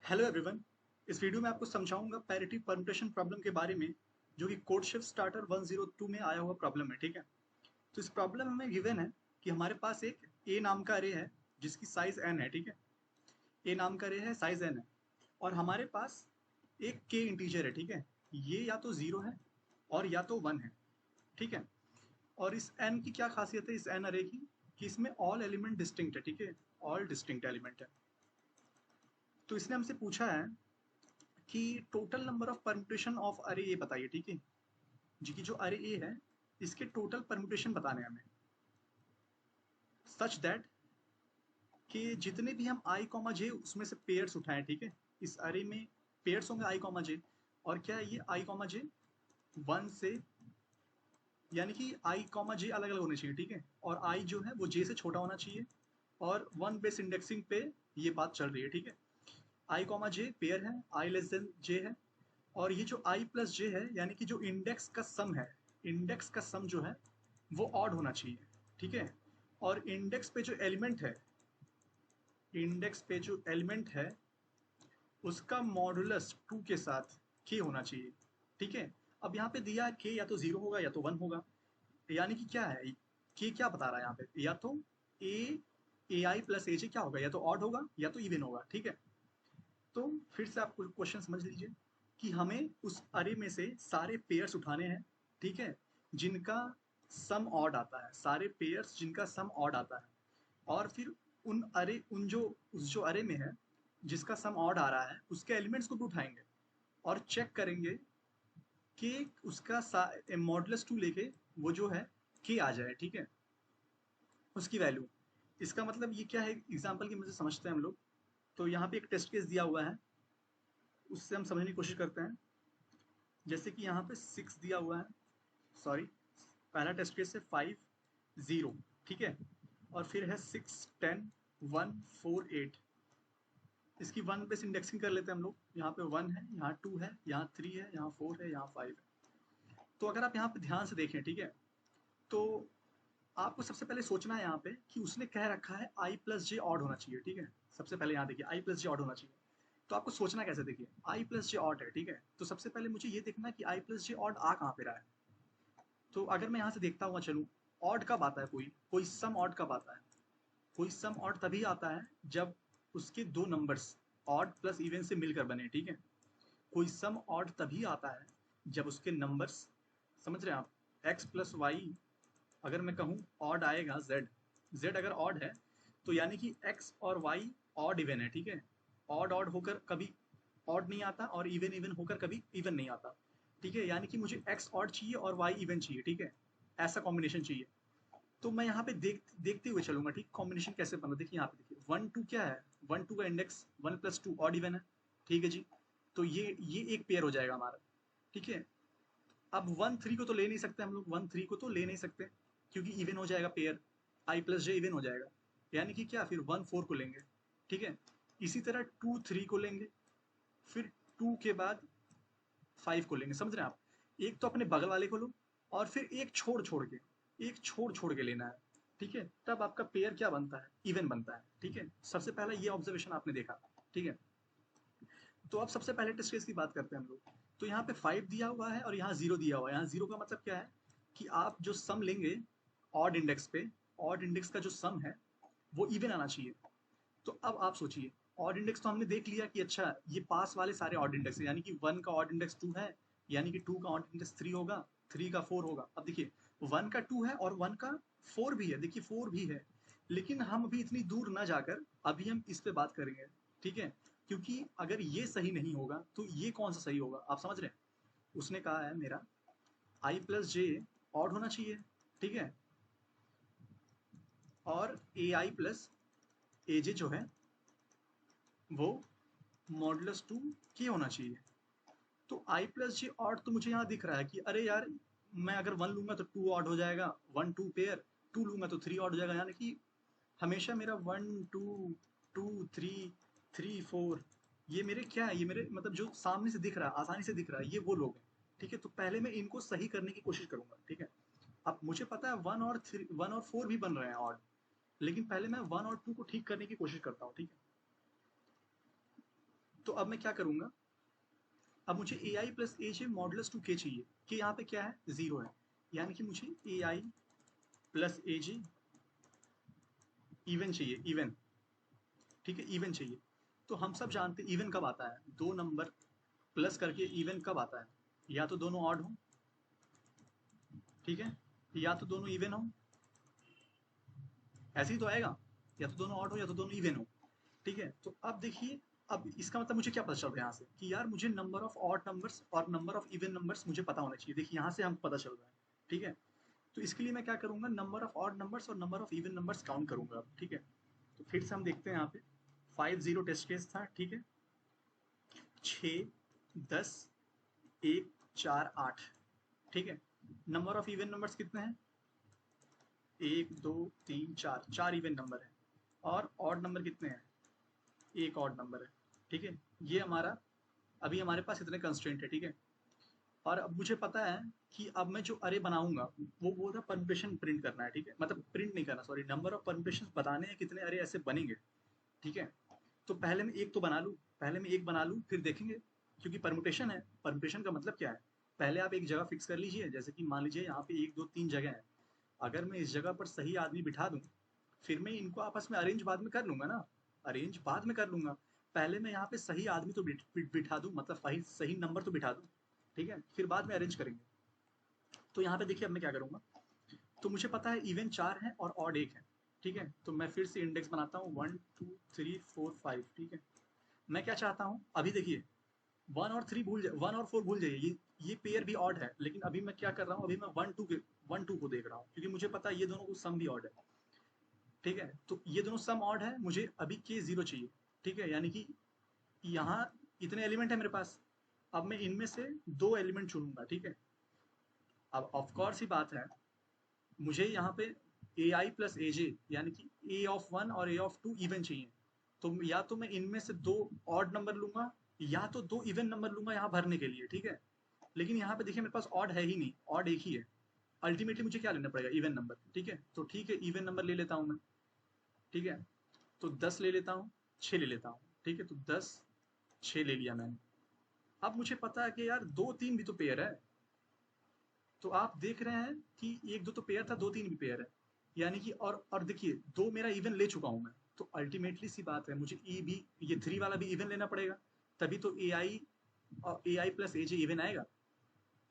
Hello everyone. इस video में आपको समझाऊंगा पैरिटी परम्यूटेशन प्रॉब्लम के बारे में, जो कि कोडशिफ्ट स्टार्टर 102 में आया हुआ प्रॉब्लम है। ठीक है, तो इस प्रॉब्लम में गिवन है कि हमारे पास एक ए नाम का अरे है जिसकी साइज n है। ठीक है, ए नाम का अरे है, साइज n है, और हमारे पास एक के इंटीजर है। ठीक है, ये या तो 0 है और या तो 1 है। ठीक है, और इस n की क्या खासियत है, इस n अरे की, कि इसमें ऑल एलिमेंट डिस्टिंक्ट है। ठीक है, ऑल डिस्टिंक्ट एलिमेंट है। तो इसने हमसे पूछा है कि total number of permutation of अरे ए बताइए। ठीक है जी, की जो अरे ए है इसके टोटल परम्यूटेशन बताने हैं हमें, सच दैट कि जितने भी हम आई कॉमा जे उसमें से पेयर्स उठाएं। ठीक है, इस अरे में पेयर्स होंगे आई कॉमा जे, और क्या है ये आई कॉमा जे 1 से, यानी कि आई कॉमा जे अलग अलग होने चाहिए। ठीक है, और आई जो है वो जे से छोटा होना चाहिए, और 1 बेस इंडेक्सिंग पे ये बात चल रही है। ठीक है, आई कॉमा जे पेयर है, आई लेस देन जे है, और ये जो i प्लस जे है, यानी कि जो इंडेक्स का सम है, इंडेक्स का सम जो है वो ऑड होना चाहिए। ठीक है, और इंडेक्स पे जो एलिमेंट है, इंडेक्स पे जो एलिमेंट है उसका मॉडुलस 2 के साथ k होना चाहिए। ठीक है, अब यहाँ पे दिया k या तो 0 होगा या तो 1 होगा, यानी कि क्या है, k क्या बता रहा है यहाँ पे, या तो a ai प्लस aj क्या होगा, या तो ऑड होगा या तो इवन होगा। ठीक है, तो फिर से आप क्वेश्चन समझ लीजिए कि हमें उस अरे में से सारे पेयर्स उठाने हैं। ठीक है, जिनका सम ऑड आता है, सारे पेयर्स जिनका सम ऑड आता है, और फिर उन अरे उन जो उस जो अरे में है जिसका सम ऑड आ रहा है उसके एलिमेंट्स को भी उठाएंगे और चेक करेंगे कि उसका मॉडुलस 2 लेके वो जो है के आ जाए। ठीक है, उसकी वैल्यू, इसका मतलब ये क्या है, एग्जाम्पल की मदद से समझते हैं हम लोग। तो यहाँ पे एक टेस्ट केस दिया हुआ है, उससे हम समझने की कोशिश करते हैं। जैसे कि यहाँ पे 6 दिया हुआ है, सॉरी, पहला टेस्ट केस है 5 0। ठीक है, और फिर है 6 10 1 4 8। इसकी 1 बेस इंडेक्सिंग कर लेते हैं हम लोग। यहाँ पे 1 है, यहाँ 2 है, यहाँ 3 है, यहाँ 4 है, यहाँ 5 है। तो अगर आप यहाँ पे ध्यान से देखें, ठीक है, तो आपको सबसे पहले सोचना है यहाँ पे कि उसने कह रखा है आई प्लस जे ऑड होना चाहिए। ठीक है, सबसे पहले यहाँ देखिए आई प्लस जे ऑड होना चाहिए। तो आपको सोचना कैसे, देखिए आई प्लस जे ऑड है। ठीक है, तो सबसे पहले मुझे ये देखना है कि आई प्लस जे ऑड आ कहाँ पे रहा है। तो अगर मैं यहाँ से देखता हुआ चलूँ, ऑड कब आता है, कोई कोई सम ऑड कब आता है, कोई सम ऑड तभी आता है जब उसके दो नंबर्स ऑड प्लस इवन से मिलकर बने। ठीक है, कोई सम ऑड तभी आता है जब उसके नंबर्स, समझ रहे हैं आप, एक्स प्लस वाई, अगर मैं कहूँ ऑड आएगा, जेड, जेड अगर ऑड है तो यानी कि एक्स और वाई ऑड इवन है। ठीक है, ऑड ऑड होकर कभी ऑड नहीं आता, और इवन इवन होकर कभी इवन नहीं आता। ठीक है, यानी कि मुझे एक्स ऑड चाहिए और वाई इवन चाहिए। ठीक है, ऐसा कॉम्बिनेशन चाहिए। तो मैं यहाँ पे देखते हुए चलूंगा। ठीक, कॉम्बिनेशन कैसे बना, देखिए यहाँ पे देखिए 1 2 क्या है, 1 2 का इंडेक्स 1 प्लस 2 ऑड इवन है। ठीक है जी, तो ये एक पेयर हो जाएगा हमारा। ठीक है, अब 1 3 को तो ले नहीं सकते हम लोग, 1 3 को तो ले नहीं सकते, क्योंकि इवन हो जाएगा पेयर, आई प्लस जे इवन हो जाएगा, यानी कि क्या, फिर 1 4 को लेंगे। ठीक है, इसी तरह 2 3 को लेंगे, फिर 2 के बाद 5 को लेंगे। समझ रहे हैं आप, एक तो अपने बगल वाले को लो, और फिर एक छोड़ छोड़ के, एक छोड़ छोड़ के लेना है। ठीक है, तब आपका पेयर क्या बनता है, इवन बनता है। ठीक है, सबसे पहला ये ऑब्जर्वेशन आपने देखा। ठीक है, तो अब सबसे पहले टेस्ट केस की बात करते हैं हम लोग। तो यहाँ पे 5 दिया हुआ है और यहाँ 0 दिया हुआ है। यहाँ 0 का मतलब क्या है कि आप जो सम लेंगे ऑड इंडेक्स पे, ऑड इंडेक्स का जो सम है वो इवन आना चाहिए। तो अब आप सोचिए, ऑड इंडेक्स तो हमने देख लिया कि अच्छा ये पास वाले सारे ऑड इंडेक्स है, यानी कि 1 का ऑड इंडेक्स 2 है, यानी कि 2 का ऑड इंडेक्स 3 होगा, 3 का 4 होगा। अब देखिए 1 का 2 है और 1 का 4 भी है, देखिए 4 भी है, लेकिन हम अभी इतनी दूर ना जाकर अभी हम इस पे बात करेंगे। ठीक है, क्योंकि अगर ये सही नहीं होगा तो ये कौन सा सही होगा, आप समझ रहे हैं। उसने कहा है मेरा आई प्लस जे ऑड होना चाहिए। ठीक है, और ए आई प्लस ए जे जो है वो मॉडुलस 2 के होना चाहिए। तो आई प्लस जे ऑड तो मुझे यहाँ दिख रहा है कि अरे यार, मैं अगर 1 लूंगा तो 2 ऑड हो जाएगा, 1 2 पेयर, 2 लूंगा तो 3 ऑड हो जाएगा, यानी कि हमेशा मेरा 1 2 2 3 3 4, ये मेरे क्या है, ये मेरे मतलब जो सामने से दिख रहा है, आसानी से दिख रहा है, ये वो लोग हैं। ठीक है, तो पहले मैं इनको सही करने की कोशिश करूंगा। ठीक है, अब मुझे पता है 1 और 4 भी बन रहे हैं ऑड, लेकिन पहले मैं 1 और 2 को ठीक करने की कोशिश करता हूँ। ठीक है, तो अब मैं क्या करूंगा, अब मुझे ए आई प्लस ए जे मॉडुलस टू के चाहिए, कि यहाँ पे क्या है, 0 है, यानी कि मुझे ए आई प्लस ए जे इवन चाहिए, इवन, ठीक है, इवन चाहिए। तो हम सब जानते हैं इवन कब आता है, दो नंबर प्लस करके इवन कब आता है, या तो दोनों ऑड हो, ठीक है, या तो दोनों इवन हो, ऐसे ही तो आएगा, या तो दोनों ऑड हो या तो दोनों इवन हो, ठीक है। तो अब देखिए, अब इसका मतलब मुझे क्या पता चल रहा है यहाँ से, कि यार मुझे नंबर ऑफ ऑड नंबर्स और नंबर ऑफ इवन नंबर्स मुझे पता होना चाहिए। देखिए यहाँ से हमको पता चल रहा है, ठीक है। तो इसके लिए मैं क्या करूंगा, नंबर ऑफ ऑड नंबर्स और number of even numbers count करूंगा, ठीक है। तो फिर से हम देखते हैं यहाँ पे 5-0 टेस्ट केस था, ठीक है, 6, 10, 1, 4, 8, ठीक है। नंबर ऑफ इवन नंबर्स कितने हैं, 1, 2, 3, 4, 4 इवन नंबर है, और ऑड नंबर कितने हैं, एक ऑड नंबर है, ठीक है। ये हमारा, अभी हमारे पास इतने कंस्ट्रेंट है, ठीक है। और अब मुझे पता है कि अब मैं जो अरे बनाऊंगा वो बोल रहा परमुटेशन प्रिंट करना है, ठीक है, मतलब प्रिंट नहीं करना, सॉरी, नंबर ऑफ परमुटेशन बताने हैं कितने अरे ऐसे बनेंगे, ठीक है। तो पहले मैं एक तो बना लूँ, पहले मैं एक बना लूँ, फिर देखेंगे, क्योंकि परमुटेशन है, परमुटेशन का मतलब क्या है, पहले आप एक जगह फिक्स कर लीजिए, जैसे कि मान लीजिए यहाँ पे 1, 2, 3 जगह है, अगर मैं इस जगह पर सही आदमी बिठा दूँ, फिर मैं इनको आपस में अरेंज बाद में कर लूंगा ना, अरेंज बाद में कर लूंगा, पहले मैं यहाँ पे सही आदमी तो बिठा दूँ, मतलब सही सही नंबर तो बिठा दूँ, ठीक है, फिर बाद में अरेंज करेंगे। तो यहाँ पे देखिए अब मैं क्या करूँगा, तो मुझे पता है इवन 4 है और ऑड 1 है, ठीक है। तो मैं फिर से इंडेक्स बनाता हूँ 1, 2, 3, 4, 5, ठीक है। मैं क्या चाहता हूँ, अभी देखिए 1 और 3 भूल जाए, 1 और 4 भूल जाइए, ये पेयर भी ऑड है, लेकिन अभी मैं क्या कर रहा हूँ, अभी मैं 1 2 को देख रहा हूँ, क्योंकि मुझे पता है ये दोनों को सम भी ऑड है, ठीक है। तो ये दोनों सम ऑड है, मुझे अभी के 0 चाहिए, ठीक है, यानी कि यहाँ इतने एलिमेंट है मेरे पास, अब मैं इनमें से 2 एलिमेंट चुनूंगा, ठीक है। अब ऑफ कोर्स ही बात है, मुझे यहाँ पे ए आई प्लस ए जे, यानी कि ए ऑफ 1 और ए ऑफ 2 इवन चाहिए, तो या तो मैं इनमें से 2 ऑड नंबर लूंगा, या तो 2 इवन नंबर लूंगा यहाँ भरने के लिए, ठीक है। लेकिन यहाँ पे देखिए मेरे पास ऑड है ही नहीं, ऑड एक ही है, अल्टीमेटली मुझे क्या लेना पड़ेगा, इवन नंबर, ठीक है। तो ठीक है, इवन नंबर ले लेता हूँ मैं, ठीक है। तो 10 ले लेता हूँ, 6 ले लेता हूँ, ठीक है। तो 10, 6 ले लिया मैंने। अब मुझे पता है कि यार 2, 3 भी तो पेयर है, तो आप देख रहे हैं कि 1, 2 तो पेयर था, 2, 3 भी पेयर है, यानी कि और देखिए 2 मेरा इवन ले चुका हूँ मैं, तो अल्टीमेटली सी बात है, मुझे ई भी, ये 3 वाला भी इवन लेना पड़ेगा, तभी तो ए आई प्लस ए जे इवन आएगा।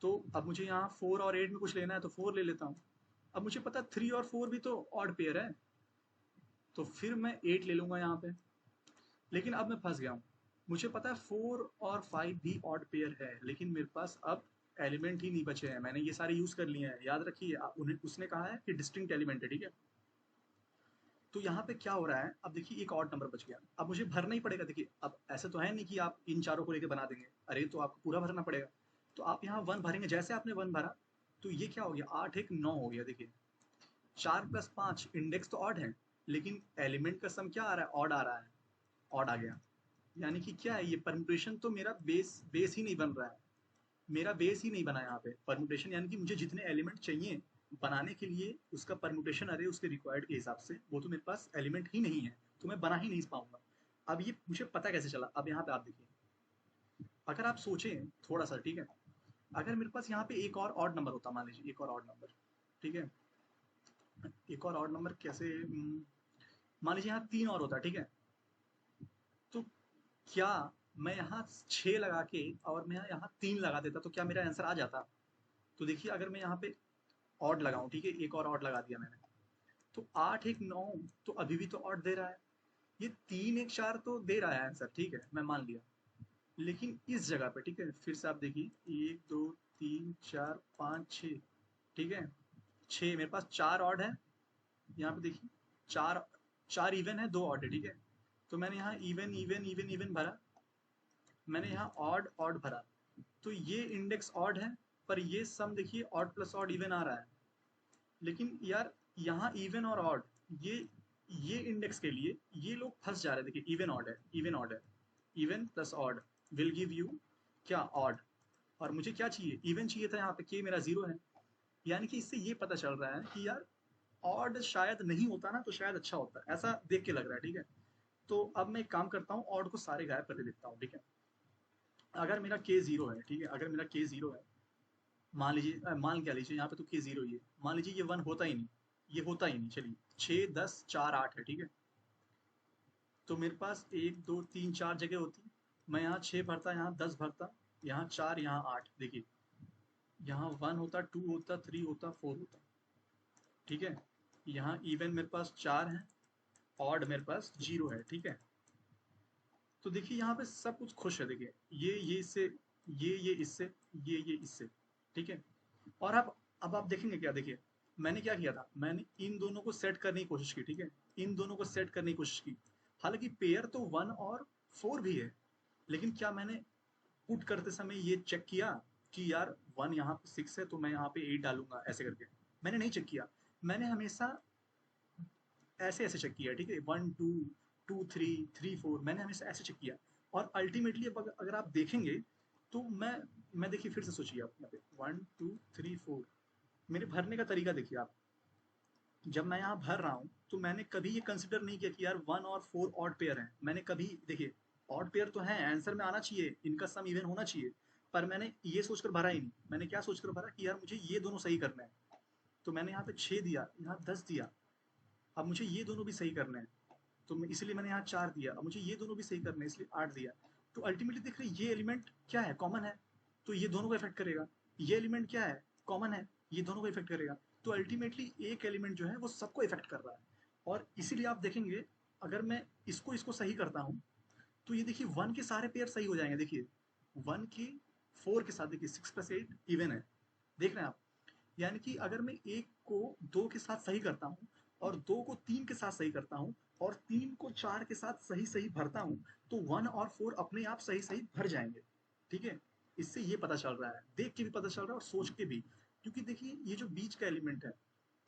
तो अब मुझे यहाँ 4 और 8 में कुछ लेना है, तो 4 ले लेता हूँ। अब मुझे पता है 3 और 4 भी तो ऑड पेयर है, तो फिर मैं 8 ले लूंगा यहाँ पे। लेकिन अब मैं फंस गया हूँ, मुझे पता है 4 और 5 भी ऑड पेयर है, लेकिन मेरे पास अब एलिमेंट ही नहीं बचे हैं, मैंने ये सारे यूज कर लिए हैं, याद रखिए उन्हें उसने कहा है कि डिस्टिंक्ट एलिमेंट है, ठीक है। तो यहाँ पे क्या हो रहा है, अब देखिए एक ऑड नंबर बच गया, अब मुझे भरना ही पड़ेगा। देखिए अब ऐसे तो है नहीं कि आप इन चारों को लेके बना देंगे, अरे तो आपको पूरा भरना पड़ेगा। तो आप यहाँ 1 भरेंगे, जैसे आपने 1 भरा, तो ये क्या हो गया, 8, 1, 9 हो गया। देखिए 4 + 5 इंडेक्स तो ऑड है, लेकिन एलिमेंट का सम क्या आ रहा है, ऑड आ रहा है, ऑड आ गया। यानी कि क्या है, ये परमुटेशन तो मेरा बेस ही नहीं बन रहा है, मेरा बेस ही नहीं बना यहाँ पे परमुटेशन, यानी कि मुझे जितने एलिमेंट चाहिए बनाने के लिए उसका परमुटेशन अरे उसके रिक्वायर्ड के हिसाब से, वो तो मेरे पास एलिमेंट ही नहीं है, तो मैं बना ही नहीं पाऊंगा। अब ये मुझे पता कैसे चला, अब यहाँ पे आप देखिए, अगर आप सोचें थोड़ा सा, ठीक है, अगर मेरे पास यहाँ पे एक और ऑड नंबर होता, मान लीजिए एक और ऑड नंबर, ठीक है, एक और ऑड नंबर कैसे, मान लीजिए यहाँ 3 और होता, ठीक है। तो क्या मैं यहाँ 6 लगा के और मैं यहाँ 3 लगा देता, तो क्या मेरा आंसर आ जाता। तो देखिए अगर मैं यहाँ पे ऑड लगाऊं, ठीक है, एक और ऑड लगा दिया मैंने, तो 8, 1, 9 तो अभी भी तो ऑड दे रहा है, ये 3, 1, 4 तो दे रहा है आंसर, ठीक है, मैं मान लिया। लेकिन इस जगह पे, ठीक है, फिर से आप देखिए 1, 2, 3, 4, 5, 6, ठीक है, 6 मेरे पास 4 ऑड है, यहाँ पे देखिए 4, 4 इवन है, 2 ऑड है, ठीक है। तो मैंने यहाँ इवन इवन इवन इवन भरा, मैंने यहाँ ऑड ऑड भरा, तो ये इंडेक्स ऑड है, पर ये सम देखिए ऑड प्लस ऑड इवन आ रहा है। लेकिन यार यहाँ इवन और ऑड, ये इंडेक्स के लिए ये लोग फंस जा रहे हैं। देखिए इवन ऑड है, इवन ऑड है, even plus odd will give you क्या, ऑड। और मुझे क्या चाहिए, इवन चाहिए था, यहाँ पे के मेरा 0 है, यानी कि इससे ये पता चल रहा है कि यार ऑड शायद नहीं होता ना, तो शायद अच्छा होता, ऐसा देख के लग रहा है, ठीक है। तो अब मैं एक काम करता हूँ, ऑड को सारे गायब करके देखता हूँ, ठीक है। अगर मेरा के जीरो है, ठीक है, अगर मेरा के जीरो है, मान लीजिए, मान क्या लीजिए, यहाँ पे तो के जीरो ही है, मान लीजिए ये वन होता ही नहीं, ये होता ही नहीं, चलिए 6 10 4 8 है, ठीक है। तो मेरे पास 1 2 3 4 जगह होती, मैं यहाँ 6 भरता, यहाँ 10 भरता, यहाँ 4, यहाँ 8, देखिए यहाँ 1 होता, 2 होता, 3 होता, 4 होता, ठीक है। यहाँ इवन मेरे पास 4 है, ऑड मेरे पास 0 है, ठीक है। तो देखिए यहाँ पे सब कुछ खुश है, देखिए ये इससे, ये इससे, ये इससे, ठीक है। और अब आप देखेंगे क्या, देखिए मैंने क्या किया था, मैंने इन दोनों को सेट करने की कोशिश की, ठीक है, इन दोनों को सेट करने की कोशिश की। हालांकि पेयर तो 1 और 4 भी है, लेकिन क्या मैंने पुट करते समय ये चेक किया कि यार 1 यहाँ पे 6 है तो मैं यहाँ पे 8 डालूंगा, ऐसे करके मैंने नहीं चेक किया। मैंने हमेशा ऐसे ऐसे चेक किया, ठीक है, 1 2 2 3 3 4, मैंने हमेशा ऐसे चेक किया। और अल्टीमेटली अब अगर आप देखेंगे तो मैं देखिए फिर से सोचिए आप, यहाँ पे 1 2 3 4, मेरे भरने का तरीका देखिए आप। जब मैं यहाँ भर रहा हूँ तो मैंने कभी ये कंसिडर नहीं किया कि यार 1 और 4 ऑड पेयर हैं। मैंने कभी, देखिए ऑड पेयर तो है, आंसर में आना चाहिए, इनका सम इवन होना चाहिए, पर मैंने ये सोचकर भरा ही नहीं। मैंने क्या सोचकर भरा कि यार मुझे ये दोनों सही करना है, तो मैंने यहाँ पे 6 दिया, यहाँ 10 दिया। अब मुझे ये दोनों भी सही करने हैं, तो इसलिए मैंने यहाँ 4 दिया। अब मुझे ये दोनों भी सही करने हैं, इसलिए 8 दिया। तो अल्टीमेटली देख रहे ये एलिमेंट क्या है, कॉमन है, तो ये दोनों को इफेक्ट करेगा। ये एलिमेंट क्या है, कॉमन है, ये दोनों को इफेक्ट करेगा। तो अल्टीमेटली एक एलिमेंट जो है वो सबको इफेक्ट कर रहा है। और इसीलिए आप देखेंगे, अगर मैं इसको इसको सही करता हूँ तो ये देखिए 1 के सारे पेयर सही हो जाएंगे। देखिए 1 के 4 के साथ, देखिए 6 + 8 इवन है, देख रहे हैं आप। यानी कि अगर मैं 1 को 2 के साथ सही करता हूँ, और 2 को 3 के साथ सही करता हूँ, और 3 को 4 के साथ सही सही भरता हूँ, तो 1 और 4 अपने आप सही सही भर जाएंगे, ठीक है। इससे ये पता चल रहा है, देख के भी पता चल रहा है और सोच के भी, क्योंकि देखिए ये जो बीच का एलिमेंट है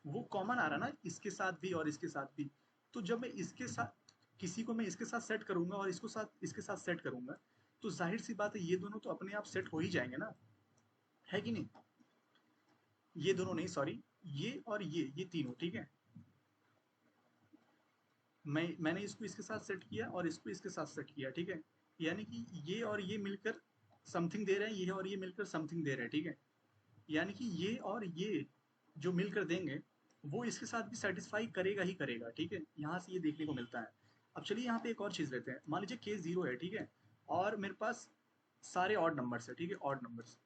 वो कॉमन आ रहा है ना, इसके साथ भी और इसके साथ भी। तो जब मैं इसके साथ, किसी को मैं इसके साथ सेट करूंगा और इसको साथ इसके साथ सेट करूंगा, तो जाहिर सी बात है ये दोनों तो अपने आप सेट हो ही जाएंगे ना, है कि नहीं। ये दोनों नहीं, सॉरी, ये और ये तीनों, ठीक है। मैंने इसको इसके साथ सेट किया और इसको इसके साथ सेट किया, ठीक है। यानी कि ये और ये मिलकर समथिंग दे रहे हैं, ये और ये मिलकर समथिंग दे रहे हैं, ठीक है। यानी कि ये और ये जो मिलकर देंगे वो इसके साथ भी सेटिस्फाई करेगा ही करेगा, ठीक है। यहाँ से ये देखने को मिलता है। अब चलिए यहाँ पे एक और चीज़ लेते हैं, मान लीजिए के जीरो है, ठीक है, और मेरे पास सारे ऑड नंबर्स है, ठीक है, ऑड नंबर्स।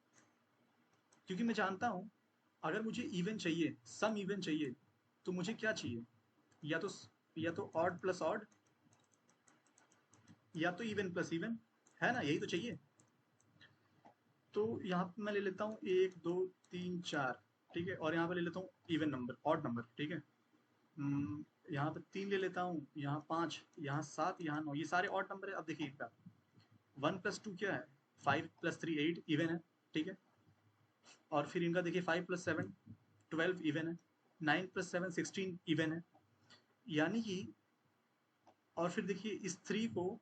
क्योंकि मैं जानता हूँ अगर मुझे इवन चाहिए, सम इवन चाहिए, तो मुझे क्या चाहिए, या तो या तो ऑड प्लस ऑड, या तो इवन प्लस इवन, है ना, यही तो चाहिए। तो यहाँ पे मैं ले लेता हूँ 1 2 3 4, ठीक है, और यहाँ पे ले लेता हूँ इवन नंबर, ऑड नंबर, ठीक है। यहाँ पे 3 ले लेता हूँ, यहाँ 5, यहाँ 7, यहाँ 9, ये सारे ऑड नंबर है। अब देखिए इनका 1 + 2 क्या है, 5 + 3 8 इवन है, ठीक है। और फिर इनका देखिए 5 + 7 12 इवन है, 9 + 7 16 इवन है। यानी कि, और फिर देखिए इस 3 को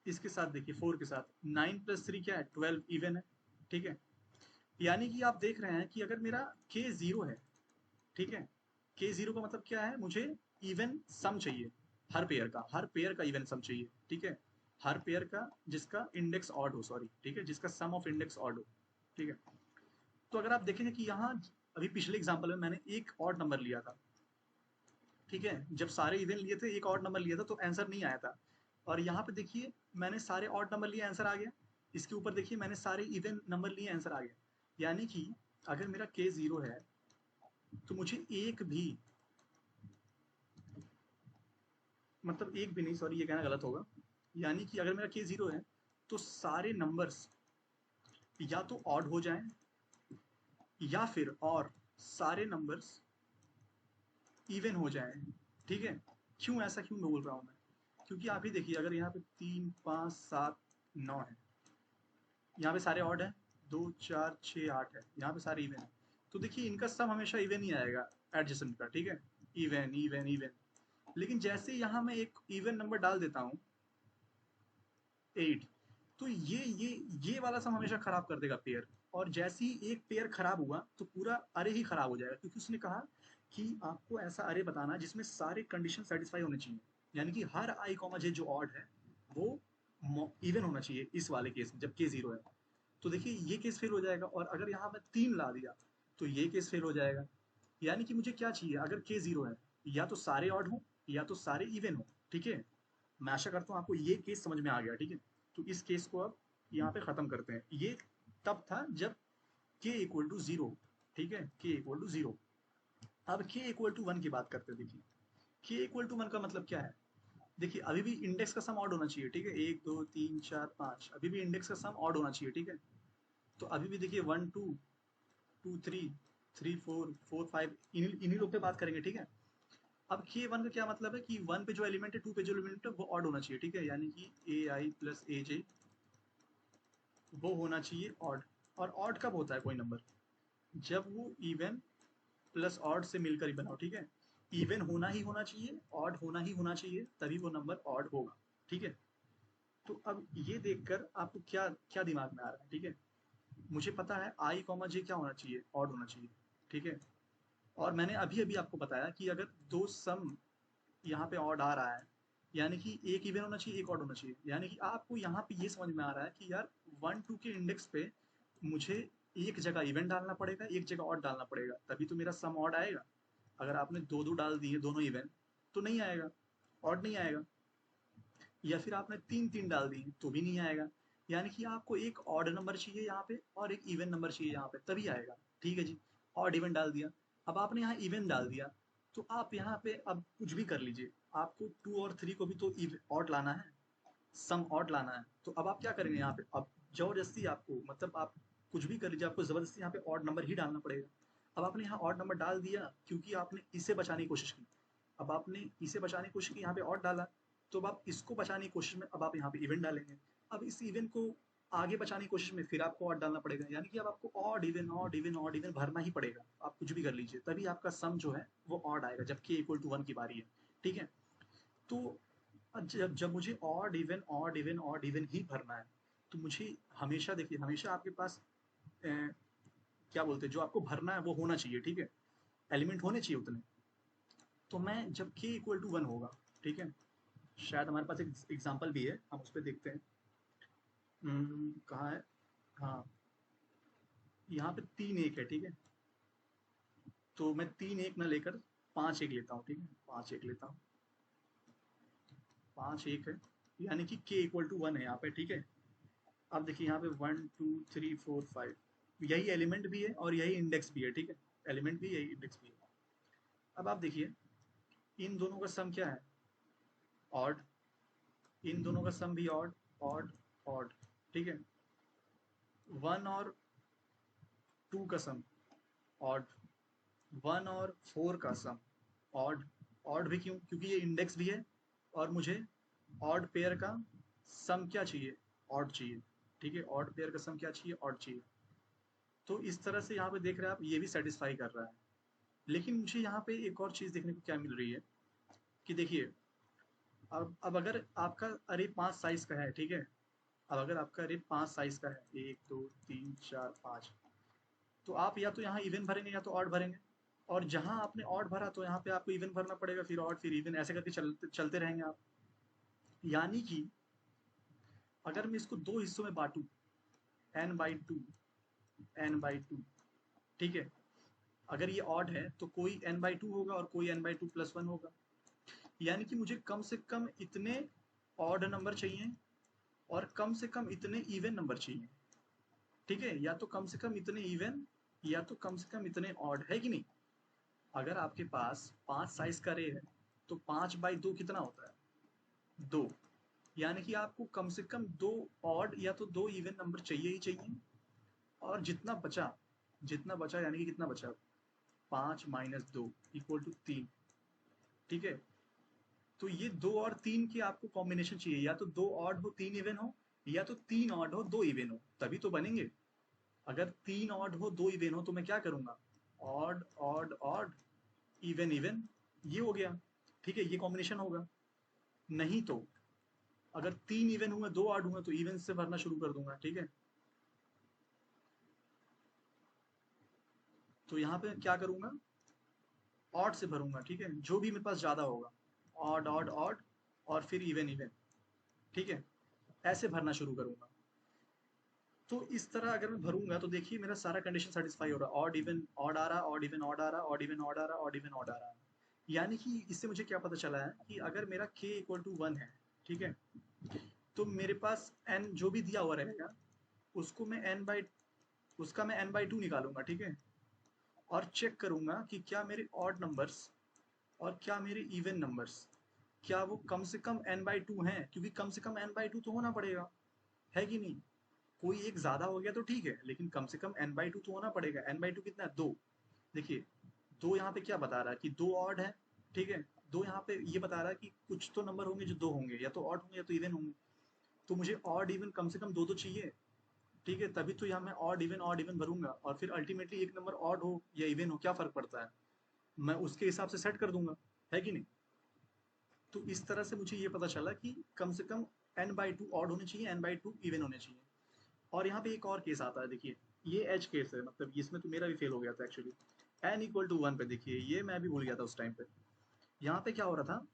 इसके साथ देखिए 4 के साथ, 9 + 3 क्या है, 12 इवन है, ठीक है। यानी कि आप देख रहे हैं कि अगर मेरा के जीरो है, ठीक है, के जीरो का मतलब क्या है, मुझे इवन सम चाहिए, हर पेयर का इवन सम चाहिए, ठीक है। हर पेयर का जिसका इंडेक्स ऑड हो, सॉरी, ठीक है, जिसका सम ऑफ इंडेक्स ऑड हो, ठीक है। तो अगर आप देखेंगे कि यहाँ अभी पिछले एग्जाम्पल में मैंने एक ऑड नंबर लिया था, ठीक है, जब सारे इवन लिए थे एक ऑड नंबर लिया था तो आंसर नहीं आया था। और यहाँ पे देखिए मैंने सारे ऑड नंबर लिए, आंसर आ गया। इसके ऊपर देखिए मैंने सारे इवन नंबर लिए, आंसर आ गया। यानी कि अगर मेरा के जीरो है तो मुझे एक भी, मतलब एक भी नहीं, सॉरी ये कहना गलत होगा। यानी कि अगर मेरा के जीरो है तो सारे नंबर्स या तो ऑड हो जाएं, या फिर और सारे नंबर्स इवन हो जाएं, ठीक है। क्यों ऐसा क्यों बोल रहा हूँ मैं, क्योंकि आप ही देखिए अगर यहाँ पे 3 5 7 9 है, यहाँ पे सारे ऑड है, 2 4 6 8 है, यहाँ पे सारे इवन है, तो देखिए इनका सम हमेशा इवन ही आएगा एडजेसेंट का, ठीक है, इवन इवन इवन। लेकिन जैसे यहाँ मैं एक इवन नंबर डाल देता हूँ 8, तो ये वाला सम हमेशा खराब कर देगा पेयर। और जैसे ही एक पेयर खराब हुआ तो पूरा अरे ही खराब हो जाएगा, क्योंकि उसने कहा कि आपको ऐसा अरे बताना जिसमें सारे कंडीशन सेटिस्फाई होने चाहिए। यानी कि हर आई कॉमा जे जो ऑड है वो इवन होना चाहिए इस वाले केस में, जब के जीरो है। तो देखिए ये केस फेल हो जाएगा, और अगर यहाँ मैं 3 ला दिया तो ये केस फेल हो जाएगा। यानी कि मुझे क्या चाहिए, अगर के जीरो है, या तो सारे ऑड हो या तो सारे इवन हो, ठीक है। मैं आशा करता हूँ आपको ये केस समझ में आ गया, ठीक है। तो इस केस को अब यहाँ पे खत्म करते हैं। ये तब था जब के इक्वल टू जीरो, ठीक है, के इक्वल टू जीरो। अब के इक्वल टू वन की बात करते हैं। देखिए के इक्वल टू वन का मतलब क्या है। देखिए अभी भी इंडेक्स का सम ऑड होना चाहिए, ठीक है, 1 2 3 4 5, अभी भी इंडेक्स का सम ऑड होना चाहिए, ठीक है। तो अभी भी देखिए 1 2 2 3 3 4 4 5, इन्हीं लोग पे बात करेंगे, ठीक है। अब के वन का क्या मतलब है कि वन पे जो एलिमेंट है, टू पे जो एलिमेंट है वो ऑड होना चाहिए, ठीक है। यानी कि ए आई प्लस ए जे वो होना चाहिए ऑड। और ऑड कब होता है कोई नंबर, जब वो इवन प्लस ऑड से मिलकर ही बनाओ, ठीक है। इवन होना ही होना चाहिए, ऑड होना ही होना चाहिए, तभी वो नंबर ऑड होगा, ठीक है। तो अब ये देखकर आपको क्या क्या दिमाग में आ रहा है, ठीक है। मुझे पता है आई कॉमा जे क्या होना चाहिए, ऑड होना चाहिए, ठीक है। और मैंने अभी अभी आपको बताया कि अगर दो सम यहाँ पे ऑड आ रहा है, यानी कि एक इवन होना चाहिए, एक ऑड होना चाहिए। यानी कि आपको यहाँ पे ये समझ में आ रहा है कि यार 1 2 के इंडेक्स पे मुझे एक जगह इवन डालना पड़ेगा, एक जगह ऑड डालना पड़ेगा, तभी तो मेरा सम ऑड आएगा। अगर आपने दो दो डाल दिए दोनों इवन, तो नहीं आएगा, ऑड नहीं आएगा। या फिर आपने तीन तीन डाल दिए तो भी नहीं आएगा। यानी कि आपको एक ऑड नंबर चाहिए यहाँ पे और एक इवन नंबर चाहिए यहाँ पे, तभी आएगा, ठीक है जी। ऑड इवन डाल दिया, अब आपने यहाँ इवन डाल दिया, तो आप यहाँ पे अब कुछ भी कर लीजिए, आपको 2 और 3 को भी तो ऑड लाना है, सम ऑड लाना है। तो अब आप क्या करेंगे यहाँ पे, अब जबरदस्ती आपको, मतलब आप कुछ भी कर लीजिए, आपको जबरदस्ती यहाँ पे ऑड नंबर ही डालना पड़ेगा। अब आपने यहाँ ऑड नंबर डाल दिया क्योंकि आपने इसे बचाने की कोशिश की। अब आपने इसे बचाने की कोशिश की, यहाँ पे ऑड डाला, तो अब आप इसको बचाने की कोशिश में अब आप यहाँ पे इवेंट डालेंगे। अब इस इवेंट को आगे बचाने की कोशिश में फिर आपको ऑड डालना पड़ेगा, यानी कि अब आपको odd even odd even odd even भरना ही पड़ेगा। आप कुछ भी कर लीजिए, तभी आपका सम जो है वो ऑड आएगा, जब के इक्वल टू वन की बारी है, ठीक है। तो जब जब मुझे odd even odd even odd even he भरना है, तो मुझे हमेशा, देखिए हमेशा आपके पास क्या बोलते हैं, जो आपको भरना है वो होना चाहिए, ठीक है। एलिमेंट होने चाहिए उतने। तो मैं जब के इक्वल टू वन होगा, ठीक है, शायद हमारे पास एक एग्जाम्पल भी है, हम उस पर देखते हैं। कहाँ है, हाँ, यहाँ पे 3 1 है, ठीक है। तो मैं 3 1 ना लेकर 5 1 लेता हूँ, ठीक है, 5 1 लेता हूँ, 5 1 है, यानी कि के इक्वल टू वन है यहाँ पे, ठीक है। अब देखिए यहाँ पे 1 2 3 4 5, यही एलिमेंट भी है और यही इंडेक्स भी है, ठीक है। एलिमेंट भी यही इंडेक्स भी है। अब आप देखिए इन दोनों का सम क्या है, ऑड। इन दोनों का सम भी ऑड, ऑड, ऑड, ठीक है। 1 और 2 का सम ऑड, 1 और 4 का सम ऑड। ऑड भी क्यों, क्योंकि ये इंडेक्स भी है, और मुझे ऑड पेयर का सम क्या चाहिए, ऑड चाहिए, ठीक है। ऑड पेयर का सम क्या चाहिए, ऑड चाहिए। तो इस तरह से यहाँ पे देख रहे हैं आप, ये भी सेटिस्फाई कर रहा है। लेकिन मुझे यहाँ पे एक और चीज़ देखने को क्या मिल रही है, कि देखिए अब अगर आपका अरे 5 साइज का है, ठीक है। अब अगर आपका अरे 5 साइज का है, 1 2 3 4 5, तो आप या तो यहाँ इवन भरेंगे या तो ऑड भरेंगे। और जहाँ आपने ऑड भरा तो यहाँ पे आपको इवन भरना पड़ेगा, फिर ऑड, फिर इवन, ऐसे करके चलते चलते रहेंगे आप। यानी कि अगर मैं इसको दो हिस्सों में बांटू, n/2, n/2, ठीक है। अगर ये ऑड है तो कोई n/2 होगा और कोई n/2+1 होगा। यानी कि मुझे कम से कम इतने ऑड नंबर चाहिए और कम से कम इतने इवन नंबर चाहिए, ठीक है। या तो कम से कम इतने इवन, या तो कम से कम इतने ऑड, है कि नहीं। अगर आपके पास 5 साइज का रे है, तो 5/2 कितना होता है, 2। यानी कि आपको कम से कम 2 ऑड या तो 2 इवन नंबर चाहिए ही चाहिए। और जितना बचा यानी कि कितना बचा, 5 - 2 = 3, ठीक है। तो ये 2 और 3 के आपको कॉम्बिनेशन चाहिए, या तो 2 ऑड हो 3 इवन हो, या तो 3 ऑड हो 2 इवन हो, तभी तो बनेंगे। अगर 3 ऑड हो 2 इवन हो तो मैं क्या करूंगा, odd odd odd, even even, ये हो गया, ठीक है, ये कॉम्बिनेशन होगा। नहीं तो अगर 3 इवन हुए 2 ऑड हुए तो इवन से भरना शुरू कर दूंगा, ठीक है। तो यहाँ पे क्या करूंगा, ऑड से भरूंगा, ठीक है, जो भी मेरे पास ज्यादा होगा, ऑड ऑड ऑड, और फिर इवन इवन, ठीक है, ऐसे भरना शुरू करूंगा। तो इस तरह अगर मैं भरूंगा तो देखिए मेरा सारा कंडीशन सेटिस्फाई हो रहा है, ऑड इवन ऑड आ रहा, ऑड इवन ऑड आ रहा, ऑड इवन ऑड आ रहा, ऑड इवन ऑड आ रहा। यानी कि इससे मुझे क्या पता चला है कि अगर मेरा k इक्वल टू 1 है, ठीक है, तो मेरे पास n जो भी दिया हुआ रहेगा उसको मैं n बाई 2 निकालूंगा, ठीक है, और चेक करूंगा कि क्या मेरे ऑड नंबर्स और क्या मेरे इवन नंबर्स, क्या वो कम से कम n बाई 2 हैं, क्योंकि कम से कम n बाई 2 तो होना पड़ेगा, है कि नहीं। कोई एक ज्यादा हो गया तो ठीक है, लेकिन कम से कम n बाई 2 तो होना पड़ेगा। n बाई 2 कितना है, 2। देखिए 2 यहाँ पे क्या बता रहा है कि 2 ऑड है, ठीक है, 2 यहाँ पे ये बता रहा है कि कुछ तो नंबर होंगे जो 2 होंगे, या तो ऑड होंगे या तो इवन होंगे। तो मुझे ऑड इवन कम से कम 2 तो चाहिए, ठीक है, तभी तो यहाँ मैं ऑड इवन भरूंगा, और फिर अल्टीमेटली एक नंबर ऑड हो या इवन हो क्या फर्क पड़ता है, मैं उसके हिसाब से सेट कर दूंगा, है कि नहीं। तो इस तरह से मुझे ये पता चला कि कम से कम n बाई 2 ऑड होने चाहिए, n बाई 2 इवन होने चाहिए। और यहाँ पे एक और केस आता है, देखिए ये एज केस है, मतलब इसमें तो मेरा भी फेल हो गया था एक्चुअली। n इक्वल टू 1 पे देखिए, ये मैं भी भूल गया था उस टाइम पे। यहाँ पे क्या हो रहा था,